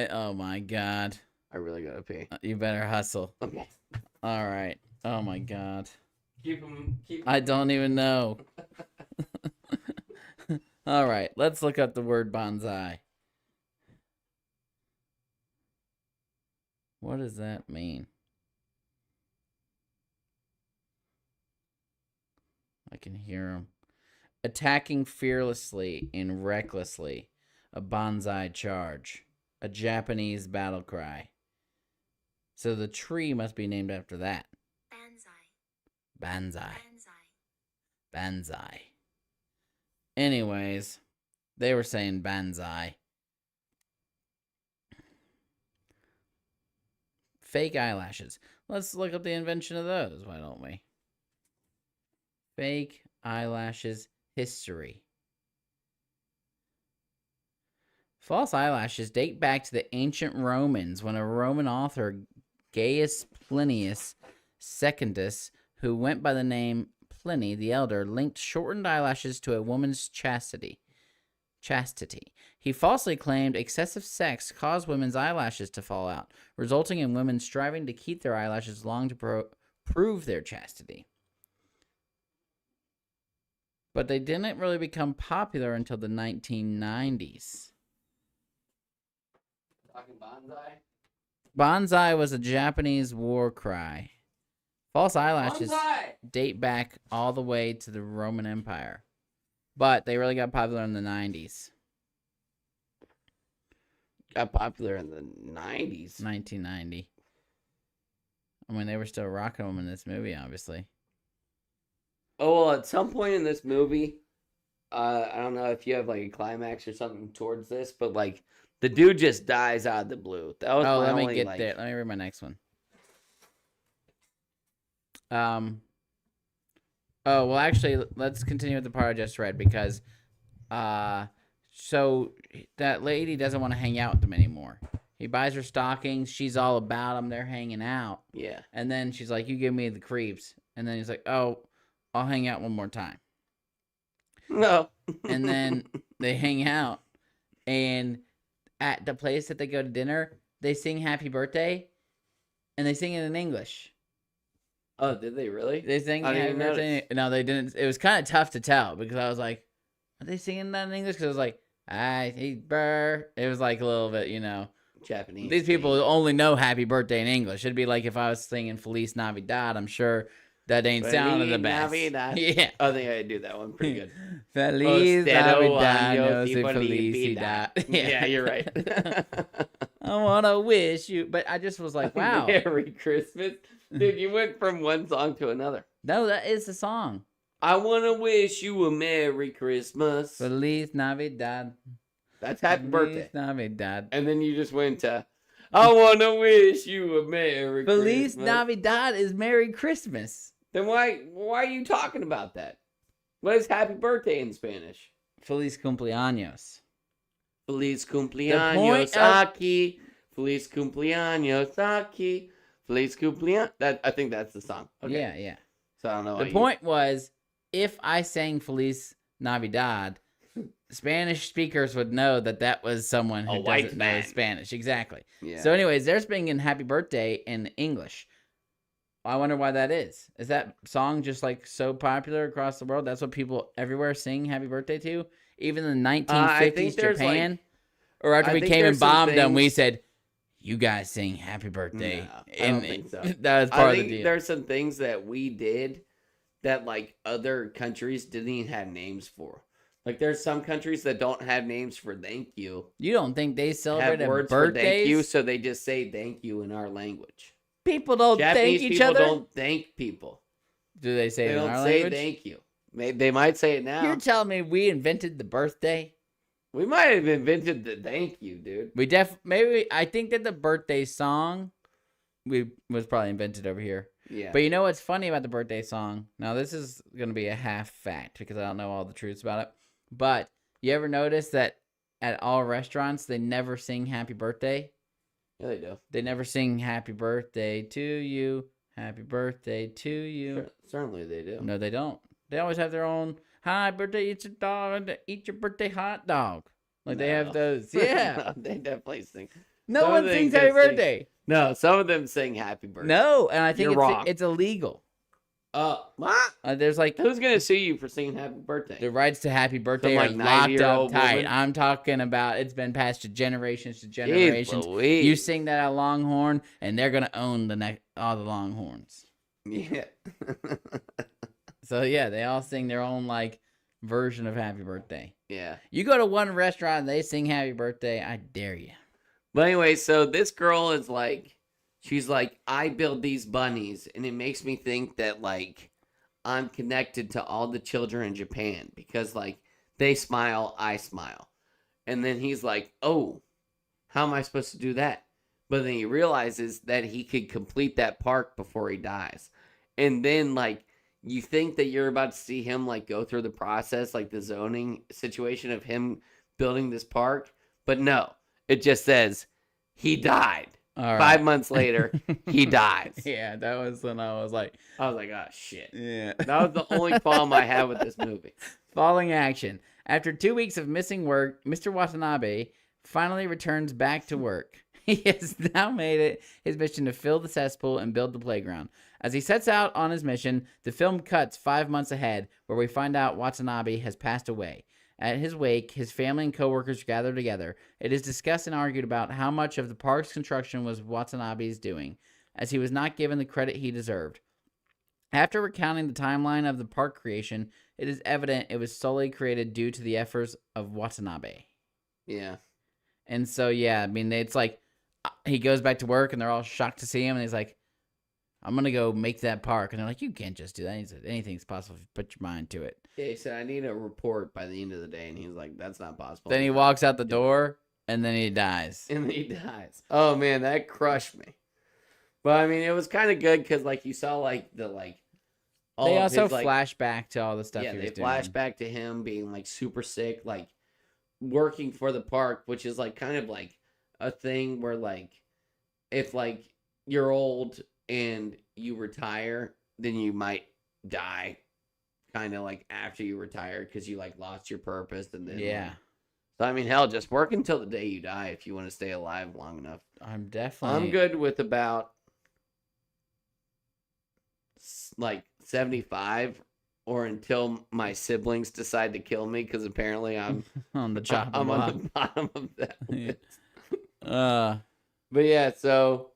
Oh my God. I really gotta pee. You better hustle. Okay. All right. Oh my God. Keep them. I don't even know. All right. Let's look up the word bonsai. What does that mean? I can hear him. Attacking fearlessly and recklessly. A bonsai charge. A Japanese battle cry. So the tree must be named after that. Banzai. Banzai. Anyways, they were saying banzai. Fake eyelashes. Let's look up the invention of those, why don't we? Fake eyelashes history. False eyelashes date back to the ancient Romans when a Roman author, Gaius Plinius Secundus, who went by the name Pliny the Elder, linked shortened eyelashes to a woman's chastity. He falsely claimed excessive sex caused women's eyelashes to fall out, resulting in women striving to keep their eyelashes long to prove their chastity. But they didn't really become popular until the 1990s. Talking bonsai? Bonsai was a Japanese war cry. False eyelashes date back all the way to the Roman Empire. But they really got popular in the 90s. Got popular in the 90s. 1990. I mean, they were still rocking them in this movie, obviously. Oh, well, at some point in this movie, I don't know if you have like a climax or something towards this, but like the dude just dies out of the blue. That was let only, me get like... there. Let me read my next one. Oh, well, actually, let's continue with the part I just read because, so that lady doesn't want to hang out with them anymore. He buys her stockings. She's all about them. They're hanging out. Yeah. And then she's like, you give me the creeps. And then he's like, oh, I'll hang out one more time. No. And then they hang out. And at the place that they go to dinner, they sing Happy Birthday. And they sing it in English. Oh, did they really? They sang I Happy didn't Birthday. notice. No, they didn't. It was kind of tough to tell because I was like, are they singing that in English? Because it was like, Happy Birthday. It was like a little bit, Japanese. These people only know Happy Birthday in English. It'd be like if I was singing Feliz Navidad. I'm sure that ain't sounding the best. Navidad. Yeah. I think I do that one pretty good. Feliz Navidad. año No y sé felicidad. felicidad. Yeah, you're right. I want to wish you. But I just was like, wow. Merry Christmas. Dude, you went from one song to another. No, that is the song. I want to wish you a Merry Christmas. Feliz Navidad. That's Happy Birthday. Feliz Navidad. And then you just went to, I want to wish you a Merry Feliz Christmas. Navidad is Merry Christmas. Then why are you talking about that? What is Happy Birthday in Spanish? Feliz cumpleaños. Feliz point cumpleaños of- aquí. Feliz cumpleaños aquí. Feliz cumpleaños. I think that's the song. Okay. Yeah. So I don't know. The point was, if I sang Feliz Navidad, Spanish speakers would know that was someone who white doesn't know man. Spanish. Exactly. Yeah. So anyways, they're singing Happy Birthday in English. I wonder why that is. Is that song just like so popular across the world? That's what people everywhere sing Happy Birthday to? Even in the 1950s Japan? Or after I we think came and there's some bombed them, we things- said, you guys sing Happy Birthday. No, I don't think so. That was part I of the think deal. there's some things that we did that like other countries didn't even have names for. Like there's some countries that don't have names for thank you. You don't think they Have celebrate words for birthdays? thank you, so they just say thank you in our language. People don't Japanese thank each people other? don't thank people. Do they say They it in don't our say language? thank you. They might say it now. You're telling me we invented the birthday? We might have invented the thank you, dude. Maybe I think that the birthday song was probably invented over here. Yeah. But you know what's funny about the birthday song? Now this is gonna be a half fact because I don't know all the truths about it. But you ever notice that at all restaurants they never sing happy birthday? Yeah, they do. They never sing happy birthday to you. Happy birthday to you. Certainly they do. No, they don't. They always have their own hi birthday, eat your dog, eat your birthday hot dog. Like they have those. Yeah. No, they definitely sing. No Some one of them sings just happy sing- birthday. No, some of them sing happy birthday. No, and I think You're wrong. it's illegal. What? There's like Who's gonna sue you for singing happy birthday? the rights to happy birthday like, are locked up 90-year-old tight. woman? I'm talking about it's been passed to generations to Jeez generations. Louise. You sing that at Longhorn, and they're gonna own all the Longhorns. Yeah. So yeah, they all sing their own like version of happy birthday. Yeah. You go to one restaurant and they sing happy birthday, I dare you. But anyway, so this girl is like, she's like, I build these bunnies, and it makes me think that like I'm connected to all the children in Japan because like they smile, I smile. And then he's like, oh, how am I supposed to do that? But then he realizes that he could complete that park before he dies. And then like you think that you're about to see him like go through the process, like the zoning situation of him building this park. But no, it just says he died. All 5 months later, he dies. Yeah, that was when I was like, I was like, oh shit. yeah. That was the only problem I had with this movie. Following action. After 2 weeks of missing work, Mr. Watanabe finally returns back to work. He has now made it his mission to fill the cesspool and build the playground. As he sets out on his mission, the film cuts 5 months ahead, where we find out Watanabe has passed away. At his wake, his family and co-workers gather together. It is discussed and argued about how much of the park's construction was Watanabe's doing, as he was not given the credit he deserved. After recounting the timeline of the park creation, it is evident it was solely created due to the efforts of Watanabe. Yeah. And so, yeah, I mean, it's like he goes back to work and they're all shocked to see him. And he's like, I'm going to go make that park. And they're like, you can't just do that. He said, anything's possible if you put your mind to it. Yeah, he said, I need a report by the end of the day. And he's like, that's not possible. Then he walks out the door and then he dies. And he dies. Oh, man, that crushed me. But, I mean, it was kind of good because, like, you saw, like, the, like, all They of also his, like, flash back to all the stuff yeah, he they was doing. flash back to him being, like, super sick, like, working for the park, which is, like, kind of, like, a thing where, like, if, like, you're old and you retire, then you might die kind of, like, after you retire because you, like, lost your purpose. And then, Yeah. like, so, I mean, hell, just work until the day you die if you want to stay alive long enough. I'm definitely. I'm good with about, like, 75 or until my siblings decide to kill me because apparently I'm on the chopping I'm block. on the bottom of that Yeah. list. But yeah, so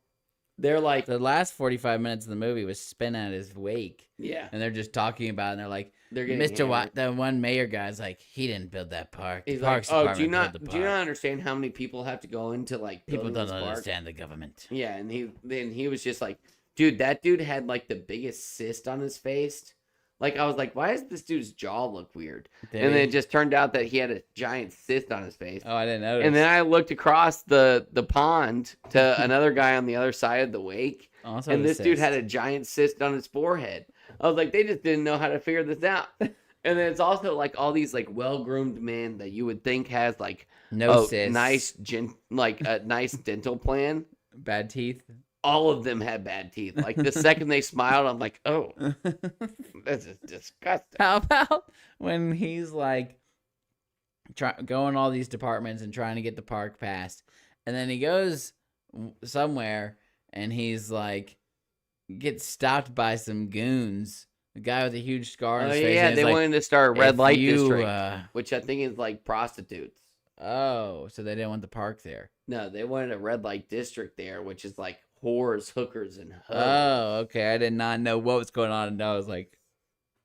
they're like, The last 45 minutes of the movie was spent at his wake. yeah, And they're just talking about it. And they're like, they're getting Mr. Watt, hammered. the one mayor guy's like, he didn't build that park. The He's like, Parks oh, Department built the do you not park. understand how many people have to go into like People building don't this park? understand the government. Yeah, and he was just like, dude, that dude had like the biggest cyst on his face. Like, I was like, why does this dude's jaw look weird? Did And then he? it just turned out that he had a giant cyst on his face. Oh, I didn't notice. And then I looked across the pond to another guy on the other side of the wake, Also and the this dude cyst. had a giant cyst on his forehead. I was like, they just didn't know how to figure this out. And then it's also like all these like well-groomed men that you would think has like no a cyst. nice like a nice dental plan. Bad teeth. All of them had bad teeth. Like the second they smiled, I'm like, oh, this is disgusting. How about when he's like going all these departments and trying to get the park passed, and then he goes somewhere and he's like gets stopped by some goons. The guy with a huge scar on Oh his face. yeah, and they he's like, wanted to start a red "If light you, district, which I think is like prostitutes. Oh, so they didn't want the park there. No, they wanted a red light district there, which is like whores, hookers, and hoes. Oh, okay. I did not know what was going on, and I was like,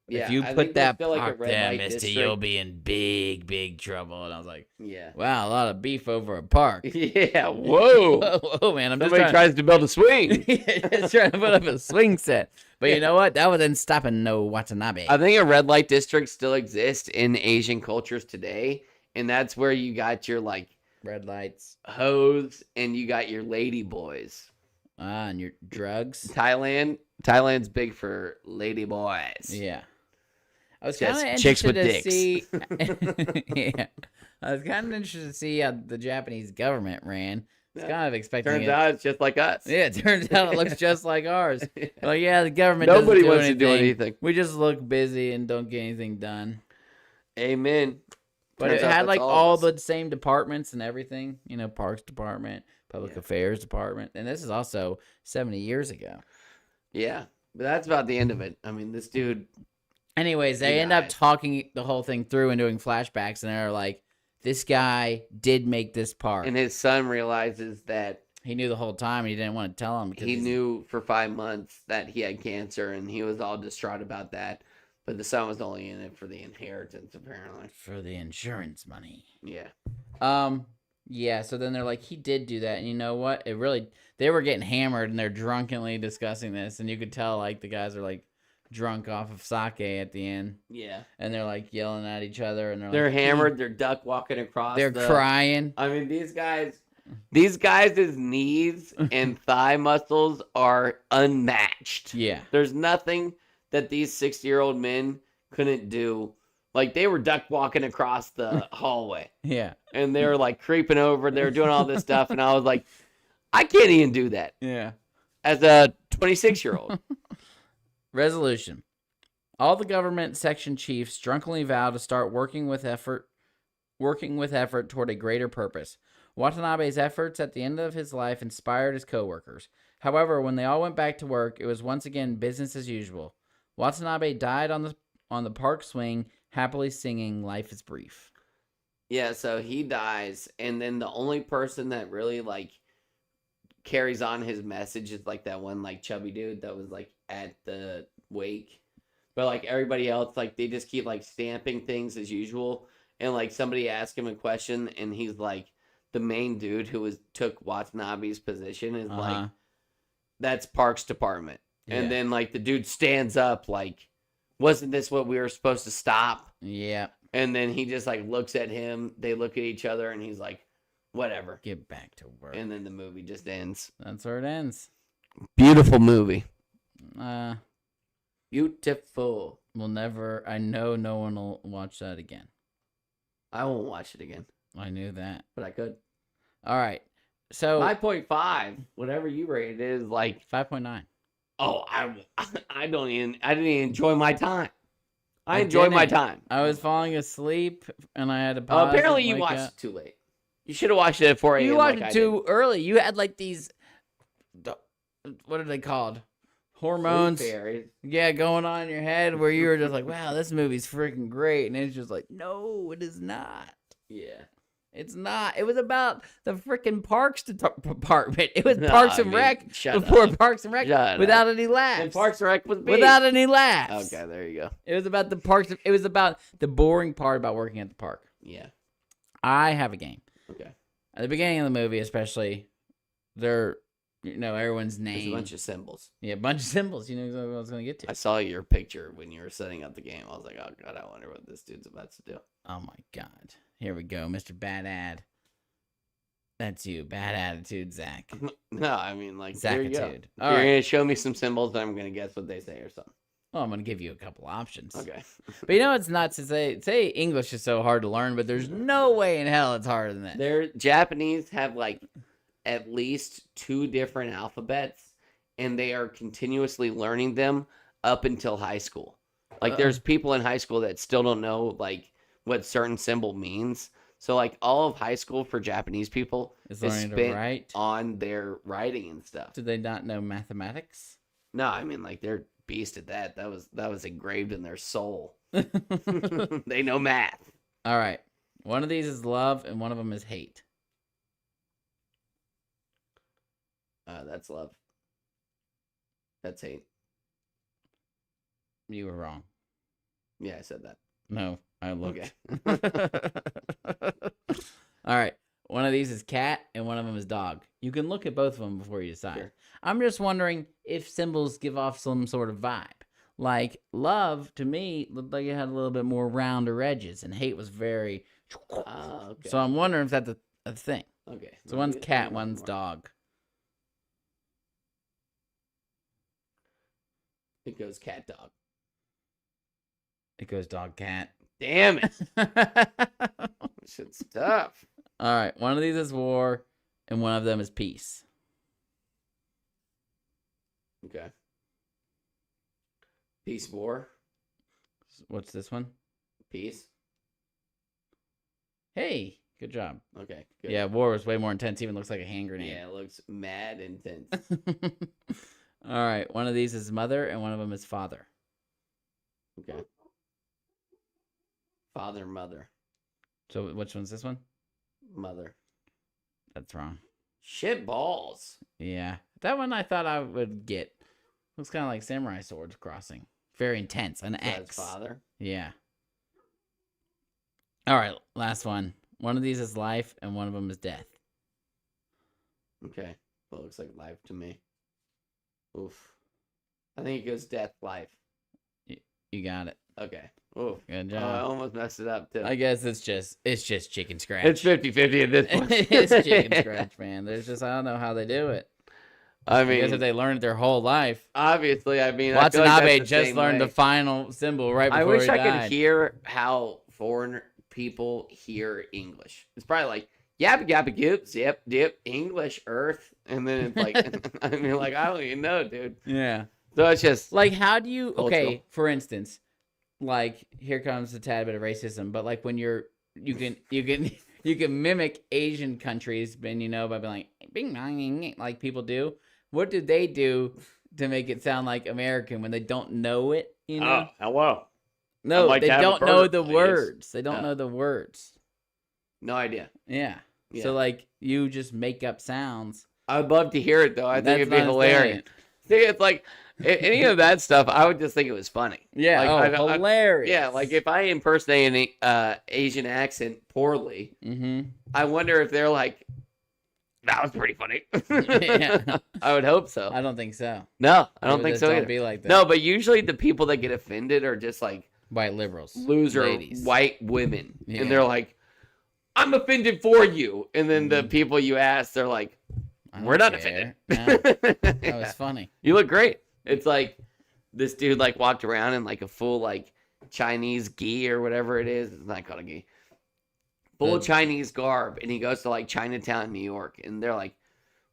Yeah, if you I think put they that feel like a park red there, light mister, district. you'll be in big, big trouble. And I was like, Yeah. wow, a lot of beef over a park. Yeah. Whoa. Whoa, man. I'm Somebody just tries to build a swing. just trying to put up a swing set. But you know what? That wasn't stopping no Watanabe. I think a red light district still exists in Asian cultures today, And that's where you got your like Red lights. hoes and you got your lady boys. And your drugs. Thailand's big for lady boys. Yeah. I was Just kind of chicks interested with to see. Yeah. I was kind of interested to see how the Japanese government ran. I was kind of expecting Turns it. out it's just like us. Yeah, it turns out it looks just like ours. Well, yeah, the government Nobody doesn't wants to do anything. We just look busy and don't get anything done. Amen. But Turns it out had that's like all all of us. the same departments and everything. You know, Parks Department, Public Affairs Department. And this is also 70 years ago. Yeah. But that's about the end of it. I mean, this dude. Anyways, they He end up died. talking the whole thing through and doing flashbacks. And they're like, this guy did make this part. And his son realizes that He knew the whole time and he didn't want to tell him. Because he knew for 5 months that he had cancer and he was all distraught about that. But the son was only in it for the inheritance, apparently. For the insurance money. Yeah. Yeah, so then they're like, he did do that. And you know what? They were getting hammered and they're drunkenly discussing this. And you could tell, like, the guys are, like, drunk off of sake at the end. Yeah. And they're, like, yelling at each other. And They're like, hammered. They're duck walking across. They're crying. I mean, these guys' knees and thigh muscles are unmatched. Yeah. There's nothing that these 60-year-old men couldn't do. Like, they were duck walking across the hallway. Yeah. And they were, like, creeping over. They were doing all this stuff. And I was like, I can't even do that Yeah. as a 26-year-old. Resolution. All the government section chiefs drunkenly vow to start working with effort toward a greater purpose. Watanabe's efforts at the end of his life inspired his co-workers. However, when they all went back to work, it was once again business as usual. Watanabe died on the park swing, happily singing "Life is Brief." Yeah, so he dies, and then the only person that really, like, carries on his message is, like, that one, like, chubby dude that was, like, at the wake. But, like, everybody else, like, they just keep, like, stamping things as usual. And, like, somebody asked him a question, and he's, like, the main dude who took Watanabe's position is, like, that's Parks Department. Yeah. And then, like, the dude stands up, like, wasn't this what we were supposed to stop? Yeah. And then he just, like, looks at him. They look at each other, and he's like, whatever. Get back to work. And then the movie just ends. That's where it ends. Beautiful movie. Beautiful. I know no one will watch that again. I won't watch it again, I knew that. but I could. All right. So 5.5, whatever you rate it is, like, 5.9. oh, I didn't even enjoy my time. I enjoyed my didn't. time. I was falling asleep and I had to Oh, pause. apparently and you wake watched up. it too late. You should have watched it at 4 a.m. You watched like it I too early. You had like these, what are they called? did. Hormones. Food fairies. Yeah, going on in your head where you were just like, wow, this movie's freaking great. And it's just like, no, it is not. Yeah. It's not. It was about the freaking Parks Department. It was No, Parks I and mean, Rec shut before up. Parks and Rec Shut without up. any laughs. And Parks and Rec was big. Without any laughs. Okay, there you go. It was about the parks. It was about the boring part about working at the park. Yeah. I have a game. Okay. At the beginning of the movie, especially, everyone's There's a name. bunch of symbols. Yeah, a bunch of symbols. You know exactly what I was going to get to. I saw your picture when you were setting up the game. I was like, oh, God, I wonder what this dude's about to do. Oh, my God. Here we go, Mr. Bad Ad. That's you. Bad attitude, Zach. No, I mean, like, there you go. Zacitude. You're All right. going to show me some symbols, and I'm going to guess what they say or something. Well, I'm going to give you a couple options. Okay. But you know what's nuts to say English is so hard to learn, but there's no way in hell it's harder than that. Their Japanese have, like, at least 2 different alphabets, and they are continuously learning them up until high school. Like, there's people in high school that still don't know, like, what certain symbol means. So, like, all of high school for Japanese people Is is learning to spent write. on their writing and stuff. Do they not know mathematics? No, I mean, like, they're beast at that. That was engraved in their soul. All They know math. right. One of these is love, and one of them is hate. That's love. That's hate. You were wrong. Yeah, I said that. No, I looked. Okay. All right. One of these is cat, and one of them is dog. You can look at both of them before you decide. Sure. I'm just wondering if symbols give off some sort of vibe. Like love to me looked like it had a little bit more rounder edges, and hate was very. Okay. So I'm wondering if that's a thing. Okay. So one's cat, one's dog. It goes cat dog. It goes dog cat. Damn it. This shit's tough. All right, one of these is war, and one of them is peace. Okay. Peace, war. What's this one? Peace. Hey, good job. Okay. Good. Yeah, war was way more intense. Even looks like a hand grenade. Yeah, it looks mad intense. All right, one of these is mother, and one of them is father. Okay. Father, mother. So which one's this one? Mother. That's wrong. Shit balls. Yeah, that one I thought I would get. Looks kind of like samurai swords crossing. Very intense. An That's X. father. Yeah. All right, last one. One of these is life, and one of them is death. Okay. Well, it looks like life to me. Oof. I think it goes death, life. You got it. Okay. Oof. Good Oh, I job. almost messed it up, too. I guess it's just chicken scratch. It's 50-50 at this point. It's chicken scratch, man. There's just, I don't know how they do it. I I guess mean, if they learned it their whole life. obviously, I mean, I feel like Watanabe that's the just same learned way. the final symbol right before I wish he I died. could hear how foreign people hear English. It's probably like yabba yabba goop, zip dip, English, earth, and then it's like I mean, like I don't even know, dude. Yeah. So it's just Like, how do you? Okay, Cultural. for instance, like here comes a tad bit of racism, but like when you can mimic Asian countries, and by being like bing bang, like people do. What do they do to make it sound like American when they don't know it? oh hello, No, I'd like they to have a don't know burger, the please. words. They don't Yeah. know the words. no idea. Yeah. Yeah. So like you just make up sounds. I would love to hear it though. I think That's it'd be what I'm hilarious. saying. See, it's like any of that stuff. I would just think it was funny. Yeah. Like, oh, hilarious. Yeah, like if I impersonate an Asian accent poorly, Mm-hmm. I wonder if they're like, that was pretty funny. Yeah. I would hope so. I don't think so. No, I They don't would think just so don't either. be like that. No, but usually the people that get offended are just like White liberals. loser ladies. white women. Yeah. And they're like, I'm offended for you. And then the Mhm. people you ask, they're like, I we're don't not care. offended. Yeah, that Yeah. was funny. You look great. It's like this dude like walked around in like a full like Chinese gi or whatever it is. It's not called a gi. Full The- Chinese garb. And he goes to like Chinatown, New York. And they're like,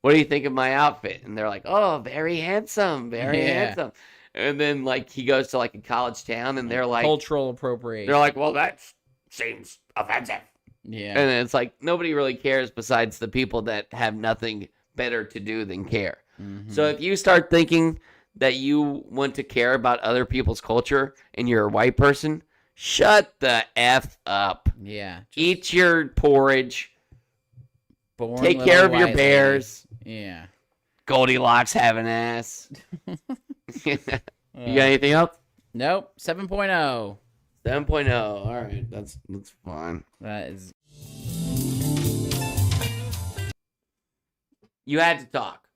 what do you think of my outfit? And they're like, oh, very handsome. Very Yeah. handsome. And then like he goes to like a college town and they're like, Cultural appropriation. they're like, well, that seems offensive. yeah. And it's like nobody really cares besides the people that have nothing better to do than care. Mhm. So if you start thinking that you want to care about other people's culture and you're a white person, shut the F up. yeah. Eat your porridge. Boring Take little care of your white bears. lady. Yeah. Goldilocks have an ass. You got anything else? Nope. 7.0. 7.0. All right. That's fine. That is. You had to talk.